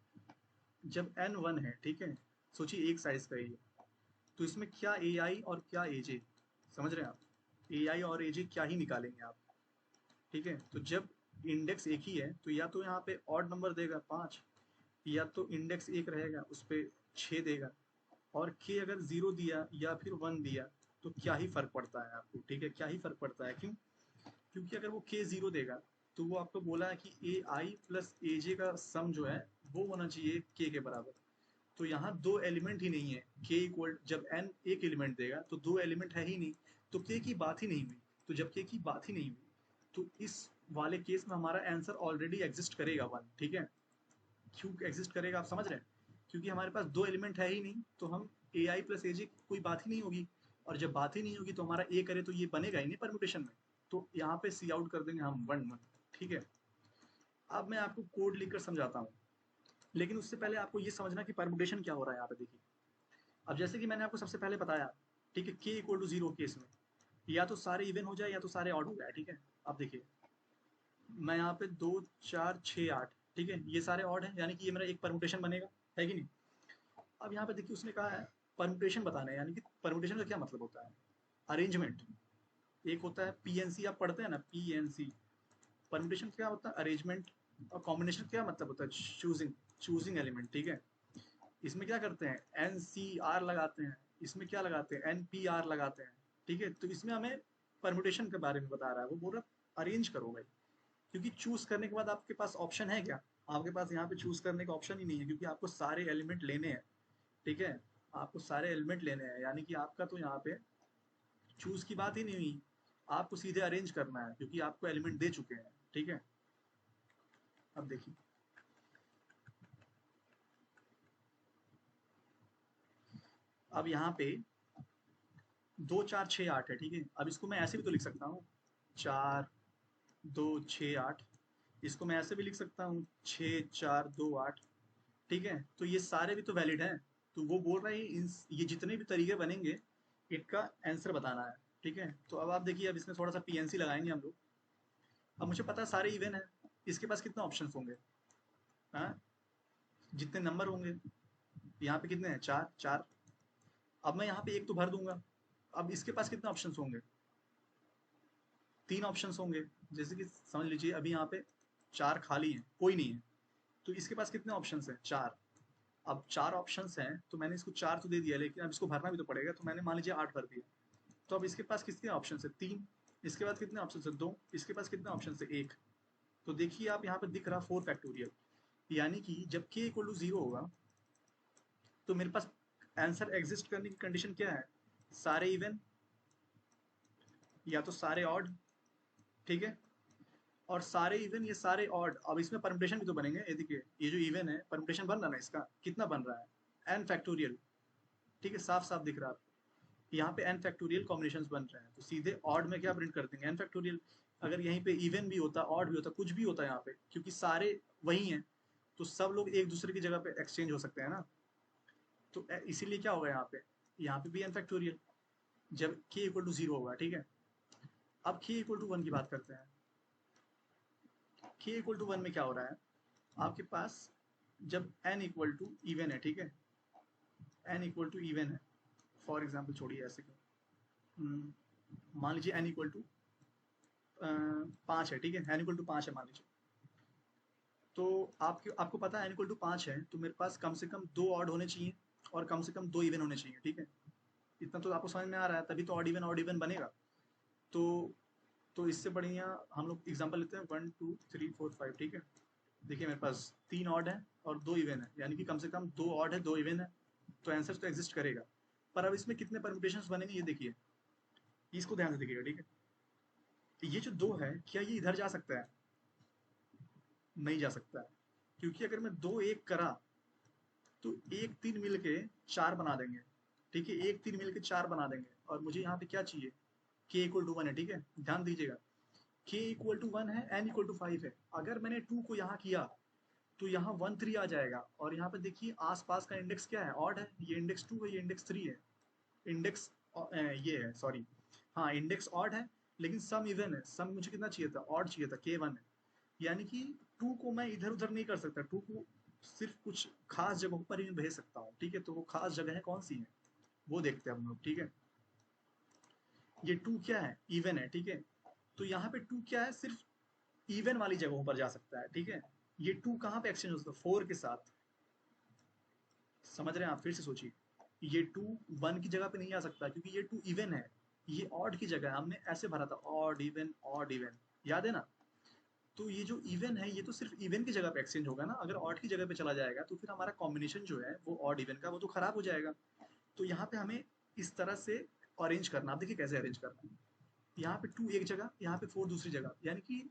जब n 1 है, ठीक है, सोचिए एक साइज का ये, तो इसमें क्या ए आई और क्या ए जे, समझ रहे हैं आप, ए आई और ए जे क्या ही निकालेंगे आप, ठीक है। तो जब इंडेक्स एक ही है तो या तो यहाँ पे ऑड नंबर देगा 5, या तो इंडेक्स एक रहेगा उस पर 6 देगा, और के अगर 0 दिया या फिर 1 दिया तो क्या ही फर्क पड़ता है आपको, ठीक है, क्या ही फर्क पड़ता है, क्यों, क्योंकि अगर वो के 0 देगा तो वो आपको बोला है कि ए आई प्लस ए जे का सम जो है वो होना चाहिए के बराबर। तो यहाँ दो एलिमेंट ही नहीं है, के इक्वल, जब एन एक एलिमेंट देगा तो दो एलिमेंट है ही नहीं, तो के की बात ही नहीं हुई। तो जब के की बात ही नहीं हुई तो इस वाले केस में हमारा आंसर ऑलरेडी एग्जिस्ट करेगा 1, ठीक है। क्यों एग्जिस्ट करेगा आप समझ रहे हैं, क्योंकि हमारे पास दो एलिमेंट है ही नहीं, तो हम ए आई प्लस ए जे कोई बात ही नहीं होगी, और जब बात ही नहीं होगी तो हमारा ए करे तो ये बनेगा ही नहीं परम्यूटेशन में, तो यहाँ पे सी आउट कर देंगे हम 1 1, ठीक है। अब मैं आपको कोड लिखकर समझाता हूँ, लेकिन उससे पहले आपको ये समझना कि परम्यूटेशन क्या हो रहा है यहाँ पे, देखिए। अब जैसे कि मैंने आपको सबसे पहले बताया, ठीक है, के इक्वल टू 0 केस में या तो सारे इवन हो जाए या तो सारे ऑड हो जाए, ठीक है। अब देखिए मैं यहाँ पे 2 4 6 8, ठीक है, ये सारे ऑड है, यानी कि ये मेरा एक परम्यूटेशन बनेगा, है कि नहीं। अब यहाँ पे देखिए उसने कहा है परम्यूटेशन बताना है, यानी कि परम्यूटेशन का क्या मतलब होता है, अरेंजमेंट। एक होता है पीएनसी, आप पढ़ते हैं ना पीएनसी, परम्यूटेशन क्या होता है, अरेंजमेंट। और कॉम्बिनेशन क्या मतलब होता है, चूजिंग, चूजिंग एलिमेंट, ठीक है। इसमें क्या करते हैं, एन सी आर लगाते हैं, इसमें क्या लगाते हैं, एन पी आर लगाते हैं, ठीक है। तो इसमें हमें परम्यूटेशन के बारे में बता रहा है, वो बोल रहा अरेंज करो भाई, क्योंकि चूज करने के बाद आपके पास ऑप्शन है क्या, आपके पास यहाँ पे चूज करने का ऑप्शन ही नहीं है, क्योंकि आपको सारे एलिमेंट लेने हैं, ठीक है, आपको सारे एलिमेंट लेने हैं, यानी कि आपका तो यहाँ पे चूज की बात ही नहीं हुई, आपको सीधे अरेंज करना है, क्योंकि आपको एलिमेंट दे चुके हैं, ठीक है। अब देखिए अब यहाँ पे 2 4 6 8 है, ठीक है। अब इसको मैं ऐसे भी तो लिख सकता हूँ, 4 2 6 8, इसको मैं ऐसे भी लिख सकता हूँ 6 4 2 8, ठीक है। तो ये सारे भी तो वैलिड हैं, तो वो बोल रहा है ये जितने भी तरीके बनेंगे इनका आंसर बताना है, ठीक है। तो अब आप देखिए, अब इसमें थोड़ा सा पीएनसी लगाएंगे हम लोग। अब मुझे पता है सारे इवन है, इसके पास कितने ऑप्शन होंगे, हाँ, जितने नंबर होंगे, यहाँ पे कितने हैं, 4 4। अब मैं यहाँ पे एक तो भर दूंगा, अब इसके पास कितने ऑप्शन होंगे, 3 ऑप्शन होंगे। जैसे कि समझ लीजिए अभी यहाँ पे 4 खाली हैं, कोई नहीं है, तो इसके पास कितने ऑप्शन हैं, 4। अब 4 ऑप्शन हैं तो मैंने इसको 4 तो दे दिया, लेकिन अब इसको भरना भी तो पड़ेगा, तो मैंने मान लीजिए 8 भर दिया। तो अब इसके पास कितने ऑप्शन है, 3। इसके बाद कितने ऑप्शन है, 2। इसके पास कितने ऑप्शन है, 1। तो देखिए आप यहाँ पे दिख रहा 4 फैक्टोरियल, यानी कि जब k इक्वल टू 0 होगा तो मेरे पास आंसर एग्जिस्ट करने की कंडीशन क्या है, सारे इवन या तो सारे ऑड, ठीक है, और सारे इवन ये सारे ऑड। अब इसमें परम्यूटेशन भी तो बनेंगे, ये देखिए ये जो इवन है परम्यूटेशन बन रहा है ना, इसका कितना बन रहा है, एन फैक्टोरियल, ठीक है, साफ साफ दिख रहा है आपको। यहाँ पे एन फैक्टोरियल कॉम्बिनेशन बन रहे हैं, तो सीधे ऑड में क्या प्रिंट कर देंगे, एन फैक्टोरियल। अगर यहीं पे इवन भी होता, ऑड भी होता, कुछ भी होता यहाँ पे, क्योंकि सारे वही हैं, तो सब लोग एक दूसरे की जगह पे एक्सचेंज हो सकते हैं ना। तो इसीलिए क्या होगा यहाँ पे भी एन फैक्टोरियल, जब k इक्वल टू 0 होगा, ठीक है। अब k इक्वल टू 1 की बात करते हैं। k इक्वल टू 1 में क्या हो रहा है, आपके पास जब n इक्वल टू इवन है, ठीक है, n इक्वल टू इवन है, फॉर एग्जाम्पल छोड़िए ऐसे क्यों, मान लीजिए n इक्वल टू 5 है, ठीक है, n इक्वल टू 5 है मान लीजिए। तो आपको पता है n इक्वल टू 5 है, तो मेरे पास कम से कम 2 ऑड होने चाहिए और कम से कम 2 इवन होने चाहिए, ठीक है। इतना तो आपको समझ में आ रहा है, तभी तो ऑड इवन बनेगा। तो इससे बढ़िया हम लोग एग्जांपल लेते हैं 1 2 3 4 5, ठीक है। देखिए मेरे पास 3 ऑड है और 2 इवन है, यानी कि कम से कम 2 ऑड है 2 इवन है, तो आंसर तो एग्जिस्ट करेगा। पर अब इसमें कितने परम्यूटेशंस बनेंगे ये देखिए, इसको ध्यान से देखिएगा, ठीक है। ये जो 2 है, क्या ये इधर जा सकता है? नहीं जा सकता है, क्योंकि अगर मैं 2 1 करा तो 1 3 मिलके 4 बना देंगे, ठीक है, 1 3 मिलके 4 बना देंगे। और मुझे यहाँ पे क्या चाहिए, k इक्वल टू 1 है, ठीक है, ध्यान दीजिएगा, k इक्वल टू 1 है, n इक्वल टू 5 है। अगर मैंने 2 को यहाँ किया तो यहाँ 1 3 आ जाएगा, और यहाँ पे देखिए आसपास का इंडेक्स क्या है, ऑड है, ये इंडेक्स 2 है, ये इंडेक्स 3 है, इंडेक्स ये है, सॉरी, हाँ इंडेक्स ऑड है, लेकिन सम इवन है। सम मुझे कितना चाहिए था, ऑड चाहिए था, k1 है। यानी कि 2 को मैं इधर उधर नहीं कर सकता, 2 को सिर्फ कुछ खास जगहों पर ही भेज सकता हूँ, ठीक है। तो वो खास जगह है कौन सी है, वो देखते हैं हम लोग, ठीक है। ये 2 क्या है, इवन है, ठीक है। तो यहाँ पे 2 क्या है, सिर्फ इवन वाली जगहों पर जा सकता है, ठीक है। ये 2 कहाँ पे एक्सचेंज हो सकता है, 4 के साथ। समझ रहे हैं आप, फिर से सोचिए, ये 2 1 की जगह पे नहीं आ सकता, क्योंकि ये 2 इवन है, ये ऑड की जगह है। हमने ऐसे भरा था, ऑड इवन, याद है ना। तो ये जो इवन है, ये तो सिर्फ इवन की जगह पे एक्सचेंज होगा ना। अगर ऑड की जगह पे चला जाएगा तो फिर हमारा कॉम्बिनेशन जो है वो ऑड इवन का, वो तो खराब हो जाएगा। तो यहाँ पे हमें इस तरह से अरेंज करना। आप देखिए कैसे अरेंज करना है, यहाँ पे 2 एक जगह, यहाँ पे 4 दूसरी जगह। यानी कि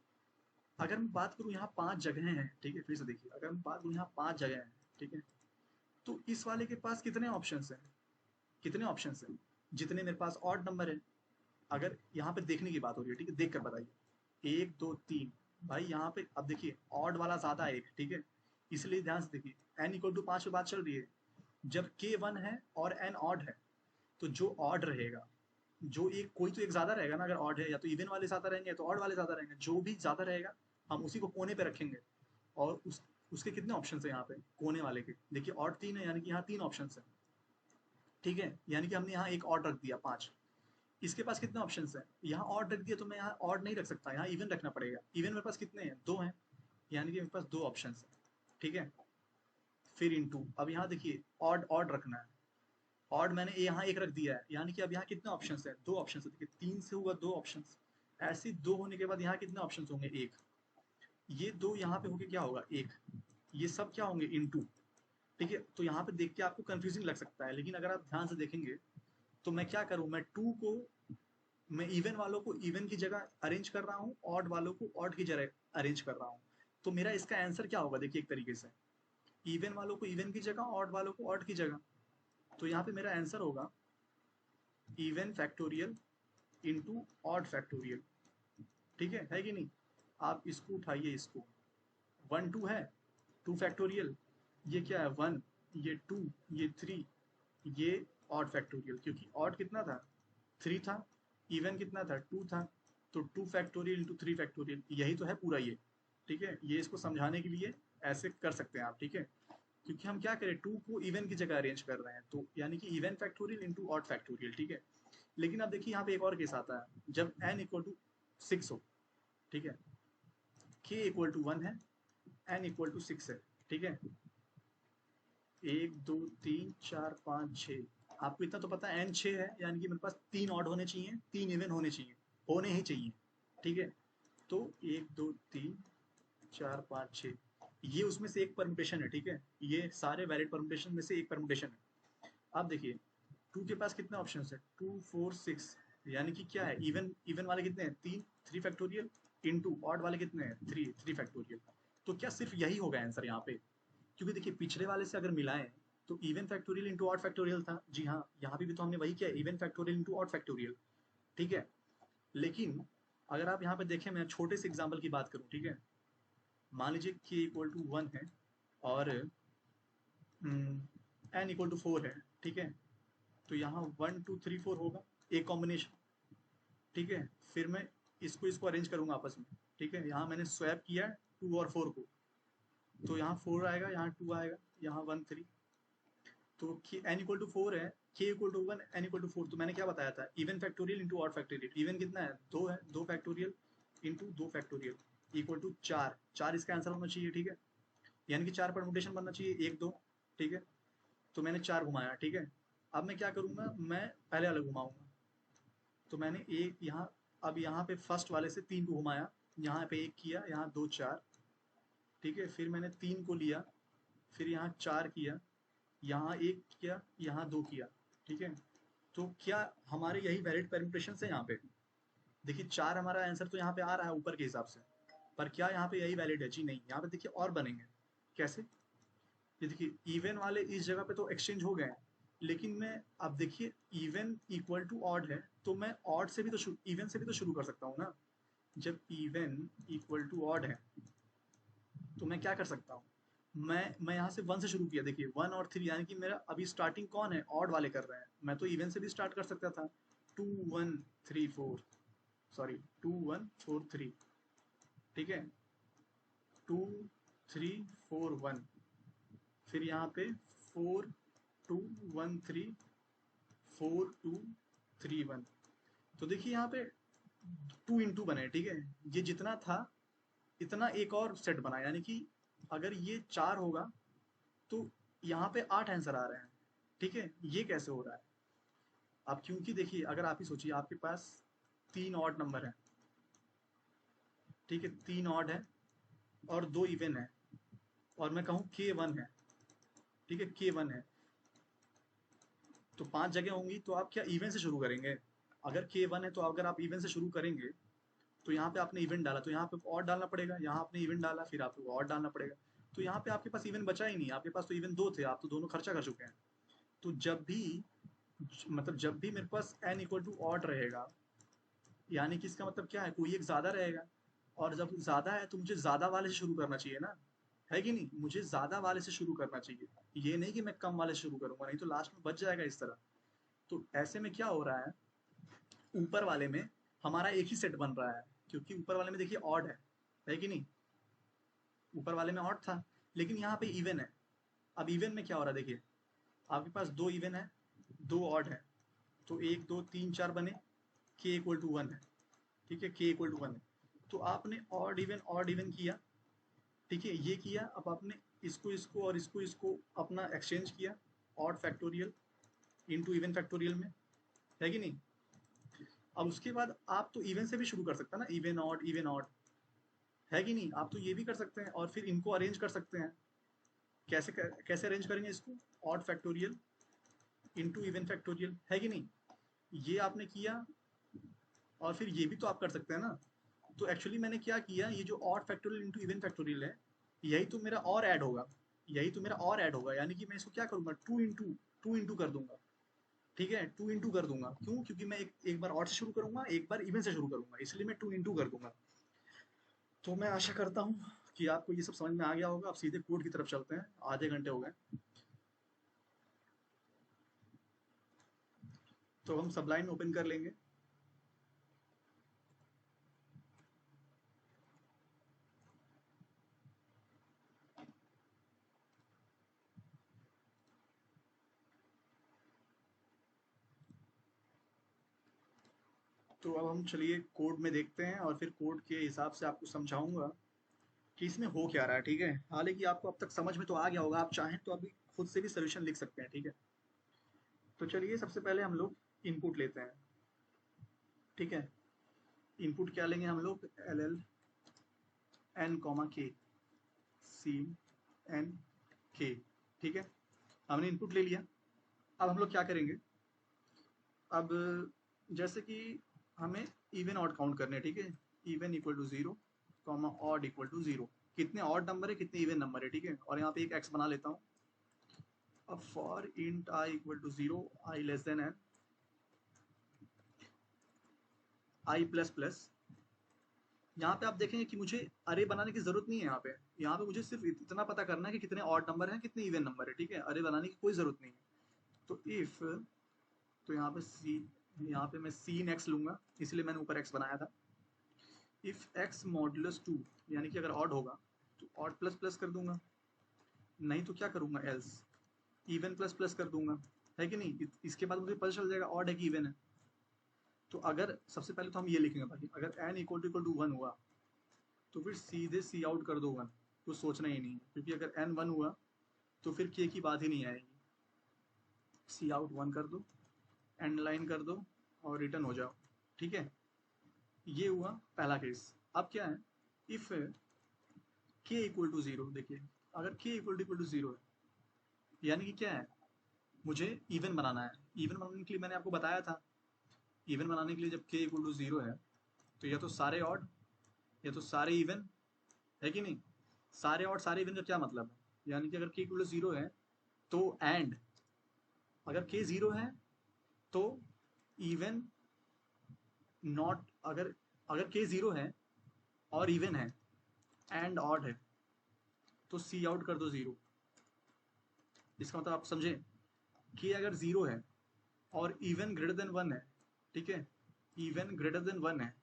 अगर मैं बात करूँ, यहाँ 5 जगह हैं, ठीक है, फिर से देखिए, अगर मैं बात करूँ यहाँ 5 जगह हैं, ठीक है, तो इस वाले के पास कितने ऑप्शंस हैं, कितने ऑप्शंस हैं, जितने मेरे पास ऑड नंबर है। अगर यहाँ पे देखने की बात हो रही है, ठीक है, देख कर बताइए, 1 2 3, भाई यहाँ पे अब देखिए ऑड वाला ज्यादा है एक, ठीक है, इसलिए ध्यान से देखिए, n इक्वल टू 5 पे बात चल रही है। जब k 1 है और n ऑड है, तो जो ऑड रहेगा, जो एक कोई तो एक ज्यादा रहेगा ना, अगर ऑड है, या तो इवन वाले ज्यादा रहेंगे या तो ऑड वाले ज्यादा रहेंगे, जो भी ज्यादा रहेगा हम उसी को कोने पे रखेंगे। और उसके कितने ऑप्शन है यहाँ पे, कोने वाले के देखिए, ऑड 3 है, यानी कि यहाँ 3 ऑप्शन है, ठीक है। यानी कि हमने यहाँ एक ऑड रख दिया 5। इसके पास कितने ऑप्शन है, यहाँ ऑड रख दिया, तो मैं यहाँ ऑड नहीं रख सकता, यहाँ इवन रखना पड़ेगा। इवन मेरे पास कितने हैं, 2 हैं, यानी कि मेरे पास 2 ऑप्शन है, ठीक है। फिर इनटू, अब यहाँ देखिए ऑड ऑड रखना है, ऑड मैंने यहाँ एक रख दिया है, यानी कि अब यहाँ कितने ऑप्शन है, 2 ऑप्शन है। देखिए 3 से हुआ 2 ऑप्शन, ऐसे 2 होने के बाद यहाँ कितने ऑप्शन होंगे, 1। ये 2 यहाँ पे होके क्या होगा, 1। ये सब क्या होंगे, इनटू, ठीक है। तो यहाँ पे देख के आपको कंफ्यूजिंग लग सकता है, लेकिन अगर आप ध्यान से देखेंगे तो मैं क्या करूँ, मैं 2 को, मैं इवन वालों को इवन की जगह अरेंज कर रहा हूँ, ऑड वालों को ऑड की जगह अरेंज कर रहा हूँ। तो मेरा इसका आंसर क्या होगा, देखिए एक तरीके से, इवन वालों को इवन की जगह, ऑड वालों को ऑड की जगह। तो यहाँ पे मेरा आंसर होगा even factorial into odd factorial, ठीक है कि नहीं। आप इसको उठाइए, इसको 1 2 है, 2 फैक्टोरियल, ये क्या है 1, ये 2, ये 3, ये ऑड फैक्टोरियल, क्योंकि ऑड कितना था, 3 था, इवन कितना था, 2 था। तो 2 फैक्टोरियल इंटू 3 फैक्टोरियल, यही तो है पूरा ये, ठीक है। ये इसको समझाने के लिए ऐसे कर सकते हैं आप, ठीक है, क्योंकि हम क्या करें, 2 को इवन की जगह अरेंज कर रहे हैं, तो यानी कि even factorial into odd factorial, ठीक है। लेकिन अब देखिए यहाँ पे एक और केस आता है, जब n इक्वल टू 6 हो, ठीक है, k इक्वल टू 1 है, n इक्वल टू 6 है, ठीक है, 1 2 3 4 5 6, आपको इतना तो पता है n 6 है, यानी कि मेरे पास 3 ऑड होने चाहिए, 3 इवन होने चाहिए, होने ही चाहिए, ठीक है। तो 1 2 3 4 5 6, ये उसमें से एक परमुटेशन है, ठीक है, ये सारे वैलिड परमुटेशन में से एक परमुटेशन है। अब देखिए 2 के पास कितने ऑप्शन है, 2 4 6, यानी कि क्या है, इवन इवन वाले कितने हैं, 3, 3 फैक्टोरियल, इंटू ऑड वाले कितने हैं, 3, 3 फैक्टोरियल। तो क्या सिर्फ यही होगा आंसर यहाँ पे, क्योंकि देखिए पिछले वाले से अगर मिलाएं तो even factorial into odd factorial था, जी हाँ, यहाँ पे भी तो हमने वही किया, even factorial into odd factorial, ठीक है। लेकिन अगर आप यहाँ पे देखें, मैं छोटे से एग्जाम्पल की बात करूँ, ठीक है, मान लीजिए k इक्वल टू 1 है और n इक्वल टू 4 है, ठीक है। तो यहाँ 1 2 3 4 होगा, एक कॉम्बिनेशन, ठीक है। फिर मैं इसको इसको अरेंज करूंगा आपस में, ठीक है। यहाँ मैंने स्वैप किया 2 और 4 को, तो यहाँ 4 आएगा, यहाँ 2 आएगा, यहाँ 1 3। तो n इक्वल टू 4 है, k equal to 1, n equal to 4। तो मैंने क्या बताया था, even factorial into odd factorial. Even कितना है, 2 है, 2 factorial into 2 factorial equal to 4। 4 इसका आंसर होना चाहिए, ठीक है। यानी कि 4 परमुटेशन बनना चाहिए, 1 2, ठीक है। तो मैंने 4 घुमाया, ठीक है। अब मैं क्या करूँगा, मैं पहले अलग घुमाऊंगा। तो मैंने एक यहाँ, अब यहाँ पे फर्स्ट वाले से 3 को घुमाया, यहाँ पे 1 किया, यहाँ 2 4, ठीक है। फिर मैंने 3 को लिया, फिर यहाँ 4 किया, यहाँ 1 किया, यहाँ 2 किया, ठीक है। तो क्या हमारे यही वैलिड परम्यूटेशन है यहाँ पे? देखिए 4 हमारा आंसर तो यहाँ पे आ रहा है ऊपर के हिसाब से, पर क्या यहाँ पे यही वैलिड है? जी नहीं। यहाँ पे देखिए और बनेंगे कैसे। ये देखिए इवन वाले इस जगह पे तो एक्सचेंज हो गए हैं, लेकिन मैं अब देखिए इवन इक्वल टू ऑड है, तो मैं ऑड से भी तो इवन से भी तो शुरू कर सकता हूँ ना। जब इवन इक्वल टू ऑड है तो मैं क्या कर सकता हूँ, मैं यहाँ से 1 से शुरू किया। देखिए 1 और 3, यानी कि मेरा अभी स्टार्टिंग कौन है, ऑड वाले कर रहे हैं। मैं तो इवन से भी स्टार्ट कर सकता था, 2 1 3 4, सॉरी 2 1 4 3, ठीक है। 2 3 4 1, फिर यहाँ पे 4 2 1 3 4 2 3 1। तो देखिए यहाँ पे 2 इंटू बने, ठीक है। ये जितना था इतना एक और सेट बना, यानी कि अगर ये 4 होगा तो यहाँ पे 8 आंसर आ रहे हैं, ठीक है। ये कैसे हो रहा है? अब क्योंकि देखिए अगर आप ही सोचिए, आपके पास 3 ऑड नंबर है, ठीक है, 3 ऑड है और 2 इवन है, और मैं कहूँ k1 है, ठीक है, k1 है, तो 5 जगह होंगी। तो आप क्या इवन से शुरू करेंगे? अगर k1 है तो अगर आप इवन से शुरू करेंगे तो यहाँ पे आपने इवन डाला, तो यहाँ पे ऑड डालना पड़ेगा, यहाँ आपने इवन डाला, फिर आपको ऑड डालना पड़ेगा। तो यहाँ पे आपके पास इवन बचा ही नहीं, आपके पास तो इवन 2 थे, आप तो दोनों खर्चा कर चुके हैं। तो जब भी, मतलब जब भी मेरे पास n इक्वल टू ऑड रहेगा, यानी कि इसका मतलब क्या है, कोई एक ज्यादा रहेगा। और जब ज्यादा है तो मुझे ज्यादा वाले से शुरू करना चाहिए ना, है कि नहीं? मुझे ज्यादा वाले से शुरू करना चाहिए, ये नहीं कि मैं कम वाले से शुरू करूंगा, नहीं तो लास्ट में बच जाएगा इस तरह। तो ऐसे में क्या हो रहा है, ऊपर वाले में हमारा एक ही सेट बन रहा है, क्योंकि ऊपर वाले में देखिए ऑड है कि नहीं? ऊपर वाले में ऑड था, लेकिन यहाँ पे इवन है। अब इवन में क्या हो रहा है, देखिए आपके पास 2 इवन है, 2 ऑड है, तो 1 2 3 4 बने, k इक्वल टू 1 है, ठीक है, k इक्वल टू 1 है। तो आपने ऑड इवन किया, ठीक है, ये किया। अब आपने इसको इसको और इसको इसको अपना एक्सचेंज किया, odd factorial into even factorial में, है कि नहीं? अब उसके बाद आप तो इवन से भी शुरू कर सकते हैं ना, इवन ऑड, है कि नहीं? आप तो ये भी कर सकते हैं और फिर इनको अरेंज कर सकते हैं। कैसे कैसे अरेंज करेंगे इसको, odd factorial into even factorial, है कि नहीं? ये आपने किया, और फिर ये भी तो आप कर सकते हैं ना। तो एक्चुअली मैंने क्या किया, ये जो odd factorial into even factorial है, यही तो मेरा और ऐड होगा, यही तो मेरा और ऐड होगा। यानी कि मैं इसको क्या करूंगा, टू इंटू कर दूंगा, ठीक है, 2 इंटू कर दूंगा। क्यों? क्योंकि मैं एक बार ऑड से शुरू करूंगा, एक बार इवन से शुरू करूंगा, इसलिए मैं 2 इंटू कर दूंगा। तो मैं आशा करता हूँ कि आपको ये सब समझ में आ गया होगा। अब सीधे कोड की तरफ चलते हैं, आधे घंटे हो गए। तो हम सबलाइन ओपन कर लेंगे। तो अब हम चलिए कोड में देखते हैं, और फिर कोड के हिसाब से आपको समझाऊंगा कि इसमें हो क्या रहा है, ठीक है। हालांकि आपको अब तक समझ में तो आ गया होगा, आप चाहें तो अभी खुद से भी सोल्यूशन लिख सकते हैं, ठीक है। तो चलिए सबसे पहले हम लोग इनपुट लेते हैं, ठीक है। इनपुट क्या लेंगे हम लोग, एल एल एन कॉमा के, सी एन के, ठीक है। हमने इनपुट ले लिया। अब हम लोग क्या करेंगे, अब जैसे कि हमें इवन ऑड काउंट करने हैं, ठीक है। Even equal to 0 comma odd equal to 0, कितने ऑड नंबर है कितने इवन नंबर है, ठीक है। और यहाँ पे एक एक्स बना लेता हूँ। अब for int i equal to 0, i less than n, i plus plus. यहाँ पे आप देखेंगे कि मुझे अरे बनाने की जरूरत नहीं है। यहाँ पे मुझे सिर्फ इतना पता करना है कि कितने ऑड नंबर हैं कितने इवन नंबर है, ठीक है। अरे बनाने की कोई जरूरत नहीं है। तो इफ, तो यहाँ पे मैं सीन एक्स लूंगा, इसलिए मैंने ऊपर एक्स बनाया था। इफ एक्स मॉडुलस 2, यानी कि अगर ऑड होगा तो ऑड प्लस प्लस कर दूंगा, नहीं तो क्या करूंगा, एल्स इवन प्लस प्लस कर दूंगा, है कि नहीं। इसके बाद मुझे पता चल जाएगा ऑड है कि इवन है। तो अगर सबसे पहले तो हम ये लिखेंगे भाई, अगर n इक्वल टू 1 हुआ तो फिर सीधे सी आउट कर दो 1, कुछ सोचना ही नहीं है, क्योंकि अगर n 1 हुआ तो फिर k की बात ही नहीं आएगी। सी आउट 1 कर दो, एंड लाइन कर दो और रिटर्न हो जाओ, ठीक है। ये हुआ पहला केस। अब क्या है, इफ k इक्वल टू 0, देखिए अगर k इक्वल टू 0 है यानी कि क्या है, मुझे इवन बनाना है। इवन बनाने के लिए मैंने आपको बताया था, इवन बनाने के लिए जब k इक्वल टू 0 है तो या तो सारे ऑड या तो सारे इवन, है कि नहीं। सारे ऑड सारे इवन का क्या मतलब है, यानी कि अगर k इक्वल टू 0 है तो एंड, अगर k 0 है तो इवन नॉट, अगर अगर k 0 है और इवन है एंड ऑड है तो सी आउट कर दो 0। इसका मतलब आप समझे कि अगर 0 है और इवन ग्रेटर देन 1 है, ठीक है, इवन ग्रेटर देन 1 है,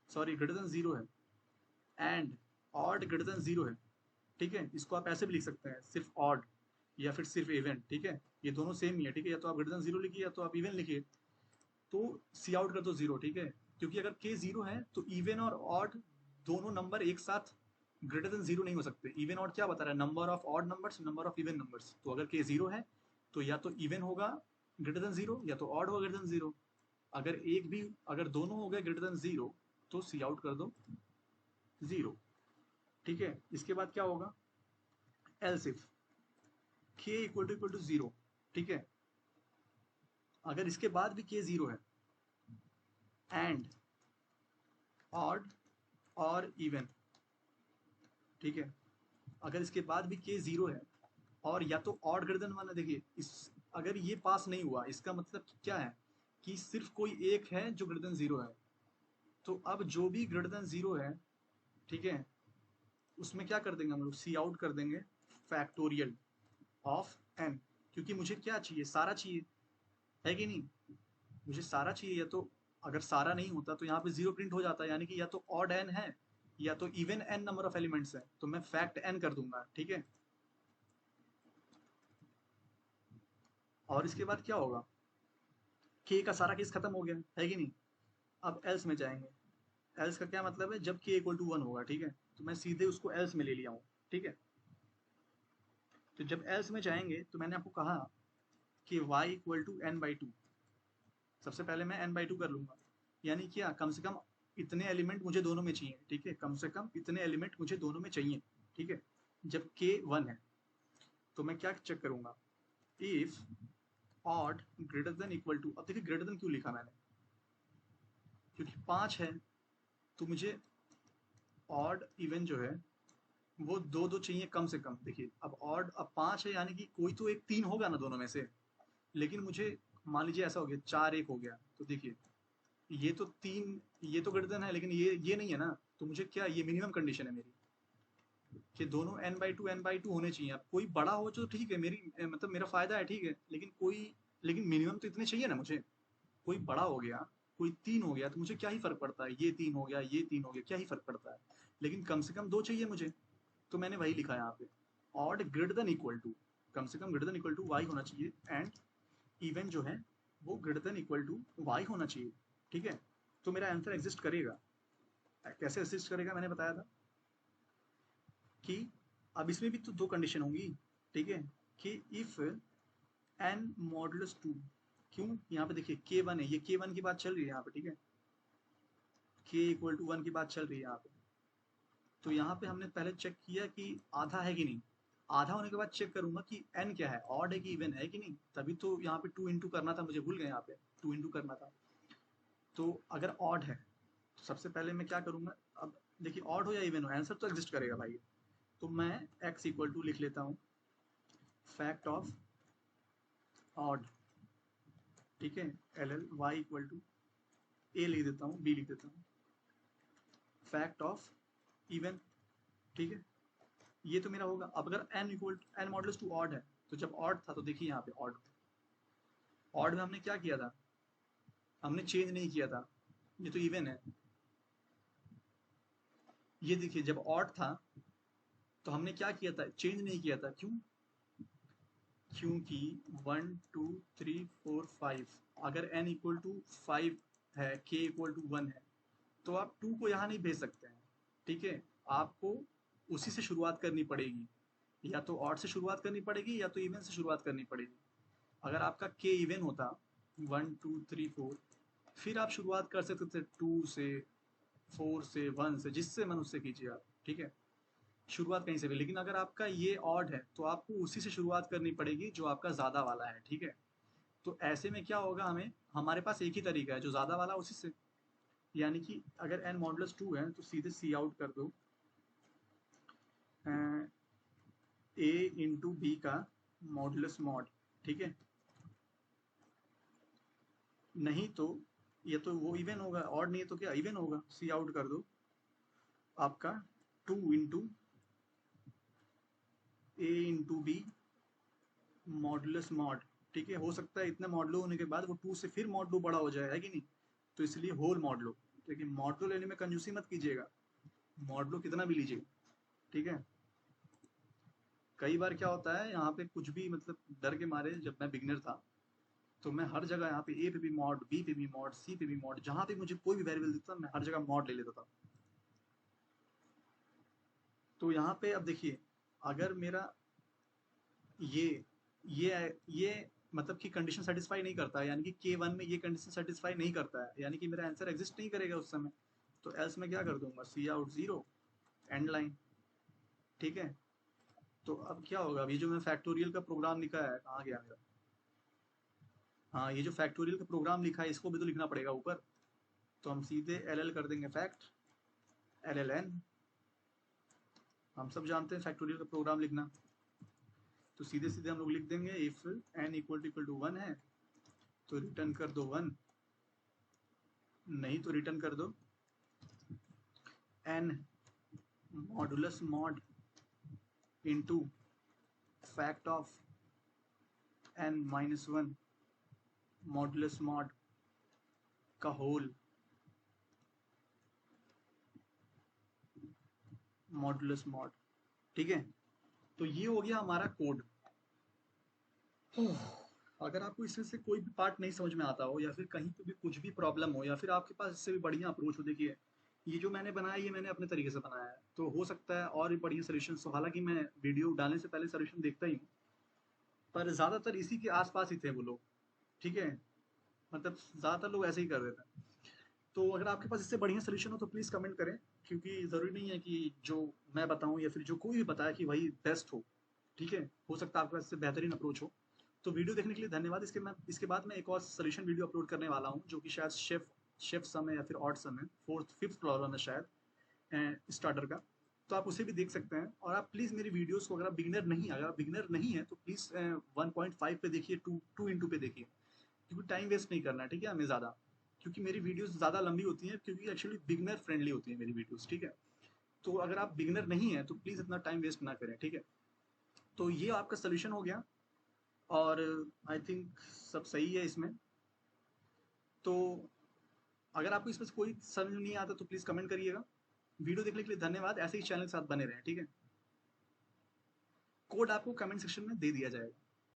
सॉरी ग्रेटर देन 0 है एंड ऑड ग्रेटर देन 0 है, ठीक है। इसको आप ऐसे भी लिख सकते हैं, सिर्फ ऑड या फिर सिर्फ इवन, ठीक है, ये दोनों सेम ही है, ठीक है। या तो आप ग्रेटर देन 0 लिखिए या तो आप इवन लिखिए, तो सी आउट कर दो 0, ठीक है। क्योंकि अगर k 0 है तो इवन और ऑड दोनों नंबर एक साथ ग्रेटर देन 0 नहीं हो सकते। इवन ऑड क्या बता रहा है, number of odd numbers, number of even numbers. तो अगर k 0 है तो या तो इवन होगा ग्रेटर देन 0 या तो ऑड होगा ग्रेटर देन 0। अगर एक भी, अगर दोनों हो गए ग्रेटर देन 0 तो सी आउट कर दो 0, ठीक है। इसके बाद क्या होगा, else if k equal to 0, ठीक है, अगर इसके बाद भी k 0 है एंड ऑड और इवन, ठीक है, अगर इसके बाद भी k 0 है और या तो ऑड ग्रेटर देन 1 है, देखिए इस, अगर ये पास नहीं हुआ इसका मतलब क्या है कि सिर्फ कोई एक है जो ग्रेटर देन 0 है। तो अब जो भी ग्रेटर देन 0 है, ठीक है, उसमें क्या कर देंगे हम लोग, सी आउट कर देंगे फैक्टोरियल ऑफ n, क्योंकि मुझे क्या चाहिए, सारा चाहिए, है कि नहीं। मुझे सारा चाहिए, या तो अगर सारा नहीं होता तो यहाँ पे 0 प्रिंट हो जाता है, यानी कि या तो ऑड n है या तो even n number of elements है, तो मैं फैक्ट n कर दूंगा, ठीक है। और इसके बाद क्या होगा, k का सारा केस खत्म हो गया, है कि नहीं। अब एल्स में जाएंगे। एल्स का क्या मतलब है, जब k इक्वल टू 1 होगा, ठीक है, तो मैं सीधे उसको एल्स में ले लिया हूँ, ठीक है। तो जब एल्स में जाएंगे तो मैंने आपको कहा कि y equal to n by 2, सबसे पहले मैं n बाई 2 कर लूंगा, यानी क्या, कम से कम इतने एलिमेंट मुझे दोनों में चाहिए, ठीक है, कम से कम इतने एलिमेंट मुझे दोनों में चाहिए, ठीक है। जब k 1 है तो मैं क्या चेक करूंगा, if odd greater than equal to, अब देखिए ग्रेटर देन क्यों लिखा मैंने, क्योंकि 5 है तो मुझे ऑड इवन जो है वो दो दो चाहिए कम से कम। देखिए अब ऑड, अब 5 है यानी कि कोई तो एक 3 होगा ना दोनों में से, लेकिन मुझे मान लीजिए ऐसा हो गया 4 1 हो गया, तो देखिए ये तो 3, ये तो ग्रेटर देन है लेकिन ये नहीं है ना, तो मुझे क्या, ये मिनिमम कंडीशन है मेरी कि दोनों n/2 होने चाहिए। अब कोई बड़ा हो तो ठीक है, मेरी मतलब मेरा फायदा है, ठीक है, लेकिन कोई, लेकिन मिनिमम तो इतने चाहिए ना मुझे। कोई बड़ा हो गया, कोई 3 हो गया तो मुझे क्या ही फर्क पड़ता है, ये 3 हो गया ये 3 हो गया, क्या ही फर्क पड़ता है, लेकिन कम से कम 2 चाहिए मुझे। तो मैंने वही लिखा है यहाँ पे, odd greater than equal to, कम से कम greater than equal to Y होना चाहिए, एंड इवन जो है वो greater than equal to Y होना चाहिए, ठीक है। तो मेरा आंसर एग्जिस्ट करेगा। कैसे एग्जिस्ट करेगा, मैंने बताया था कि अब इसमें भी तो 2 कंडीशन होंगी, ठीक है, कि इफ n मॉडुलस 2, क्यों यहाँ पे देखिए k1 है, ये k1 की बात चल रही है यहाँ पे, ठीक है, k इक्वल टू 1 की बात चल रही है यहाँ पे। तो यहाँ पे हमने पहले चेक किया कि आधा है कि नहीं, आधा होने के बाद चेक करूंगा कि n क्या है, ऑड है कि इवन है कि नहीं, तभी तो यहाँ पे 2 इंटू करना था, मुझे भूल गए यहाँ पे 2 इंटू करना था। तो अगर ऑड है तो सबसे पहले मैं क्या करूंगा, अब देखिए ऑड हो या इवन हो आंसर तो एग्जिस्ट करेगा भाई। तो मैं x इक्वल टू लिख लेता हूँ फैक्ट ऑफ ऑड, ठीक है, L L y equal to a लिख देता हूँ, b लिख देता हूँ, फैक्ट ऑफ इवन, ठीक है। ये तो मेरा होगा। अब अगर n equal n modulus two odd है, तो जब ऑड था तो देखिए यहाँ पे ऑड, ऑड में हमने क्या किया था, हमने चेंज नहीं किया था, ये तो इवन है। ये देखिए जब ऑड था तो हमने क्या किया था, चेंज नहीं किया था, क्यों? क्योंकि 1 2 3 4 5 अगर n इक्वल टू 5 है, k इक्वल टू 1 है, तो आप 2 को यहाँ नहीं भेज सकते हैं, ठीक है? आपको उसी से शुरुआत करनी पड़ेगी, या तो ऑड से शुरुआत करनी पड़ेगी या तो इवन से शुरुआत करनी पड़ेगी। अगर आपका k इवन होता 1 2 3 4, फिर आप शुरुआत कर सकते थे 2 से, 4 से, 1 से, जिससे मन उससे कीजिए आप, ठीक है? शुरुआत कहीं से भी। लेकिन अगर आपका ये ऑड है तो आपको उसी से शुरुआत करनी पड़ेगी जो आपका ज़्यादा वाला है, ठीक है? तो ऐसे में क्या होगा, हमें हमारे पास एक ही तरीका है, जो ज़्यादा वाला उसी से, यानी कि अगर n मॉडुलस 2 है तो सीधे सी आउट कर दो a इंटू बी का मॉडुलस मॉड, ठीक है? नहीं तो ये तो वो इवन होगा, ऑड नहीं है तो क्या इवन होगा, सी आउट कर दो आपका 2 into a into b modulus mod, ठीक है? हो सकता है इतना मॉडलो होने के बाद वो 2 से फिर मॉडलो बड़ा हो जाए, है कि नहीं? तो इसलिए होल मॉडलो। लेकिन मॉडलो लेने में कंजूसी मत कीजिएगा, मॉडलो कितना भी लीजिए, ठीक है? कई बार क्या होता है यहाँ पे कुछ भी, मतलब डर के मारे, जब मैं बिगनर था तो मैं हर जगह यहाँ पे ए पे भी मॉड, बी पे भी मॉड, सी पे भी मॉड, जहाँ पे मुझे कोई भी वेरिएबल दिखता मैं हर जगह मॉड ले लेता था। तो यहाँ पे अब देखिए, अगर मेरा ये ये मतलब कि कंडीशन सेटिस्फाई नहीं करता है, यानी कि K1 में ये कंडीशन सेटिस्फाई नहीं करता है, यानी कि मेरा आंसर एग्जिस्ट नहीं करेगा उस समय, तो एल्स मैं क्या कर दूंगा, सी आउट 0 एंड लाइन, ठीक है? तो अब क्या होगा, अभी जो मैं फैक्टोरियल का प्रोग्राम लिखा है, कहाँ गया मेरा, हाँ, ये जो फैक्टोरियल का प्रोग्राम लिखा है इसको भी तो लिखना पड़ेगा ऊपर, तो हम सीधे एल एल कर देंगे फैक्ट एल एल एन, हम सब जानते हैं फैक्टोरियल का प्रोग्राम लिखना, तो सीधे सीधे हम लोग लिख देंगे इफ एन इक्वल टू 1 है तो रिटर्न कर दो 1, नहीं तो रिटर्न कर दो n modulus mod into fact of n minus 1 modulus mod का होल मॉडुलस मॉड, ठीक है? तो ये हो गया हमारा कोड। अगर आपको इसमें से कोई भी पार्ट नहीं समझ में आता हो, या फिर कहीं पे भी कुछ भी प्रॉब्लम हो, या फिर आपके पास इससे भी बढ़िया अप्रोच हो, देखिए ये जो मैंने बनाया ये मैंने अपने तरीके से बनाया है, तो हो सकता है और भी बढ़िया सोल्यूशन हो, हालांकि मैं वीडियो डालने से पहले सोल्यूशन देखता ही हूँ, पर ज़्यादातर इसी के आसपास ही थे वो लोग, ठीक है? मतलब ज़्यादातर लोग ऐसे ही कर देते हैं। तो अगर आपके पास इससे बढ़िया सोल्यूशन हो तो प्लीज़ कमेंट करें, क्योंकि ज़रूरी नहीं है कि जो मैं बताऊँ या फिर जो कोई भी बताए कि वही बेस्ट हो, ठीक है? हो सकता है आपके पास इससे बेहतरीन अप्रोच हो। तो वीडियो देखने के लिए धन्यवाद। इसके बाद मैं एक और सोल्यूशन वीडियो अपलोड करने वाला हूँ, जो कि शायद शेफ सम है या फिर ऑड सम है, फोर्थ फिफ्थ प्रॉब्लम है शायद स्टार्टर का, तो आप उसे भी देख सकते हैं। और आप प्लीज़ मेरी वीडियोस को, अगर आप बिगिनर नहीं है तो प्लीज़ 1.5 पे देखिए, 2 इंटू पे देखिए, क्योंकि टाइम वेस्ट नहीं करना है, ठीक है, हमें ज़्यादा, क्योंकि मेरी वीडियोस ज़्यादा लंबी होती हैं, क्योंकि एक्चुअली बिगनर फ्रेंडली होती है मेरी वीडियोस, ठीक है? तो अगर आप बिगनर नहीं है तो प्लीज़ इतना टाइम वेस्ट ना करें, ठीक है? तो ये आपका सोल्यूशन हो गया, और आई थिंक सब सही है इसमें। तो अगर आपको इसमें से कोई समझ नहीं आता तो प्लीज़ कमेंट करिएगा। वीडियो देखने के लिए धन्यवाद, ऐसे ही चैनल के साथ बने रहें, ठीक है? कोड आपको कमेंट सेक्शन में दे दिया जाएगा।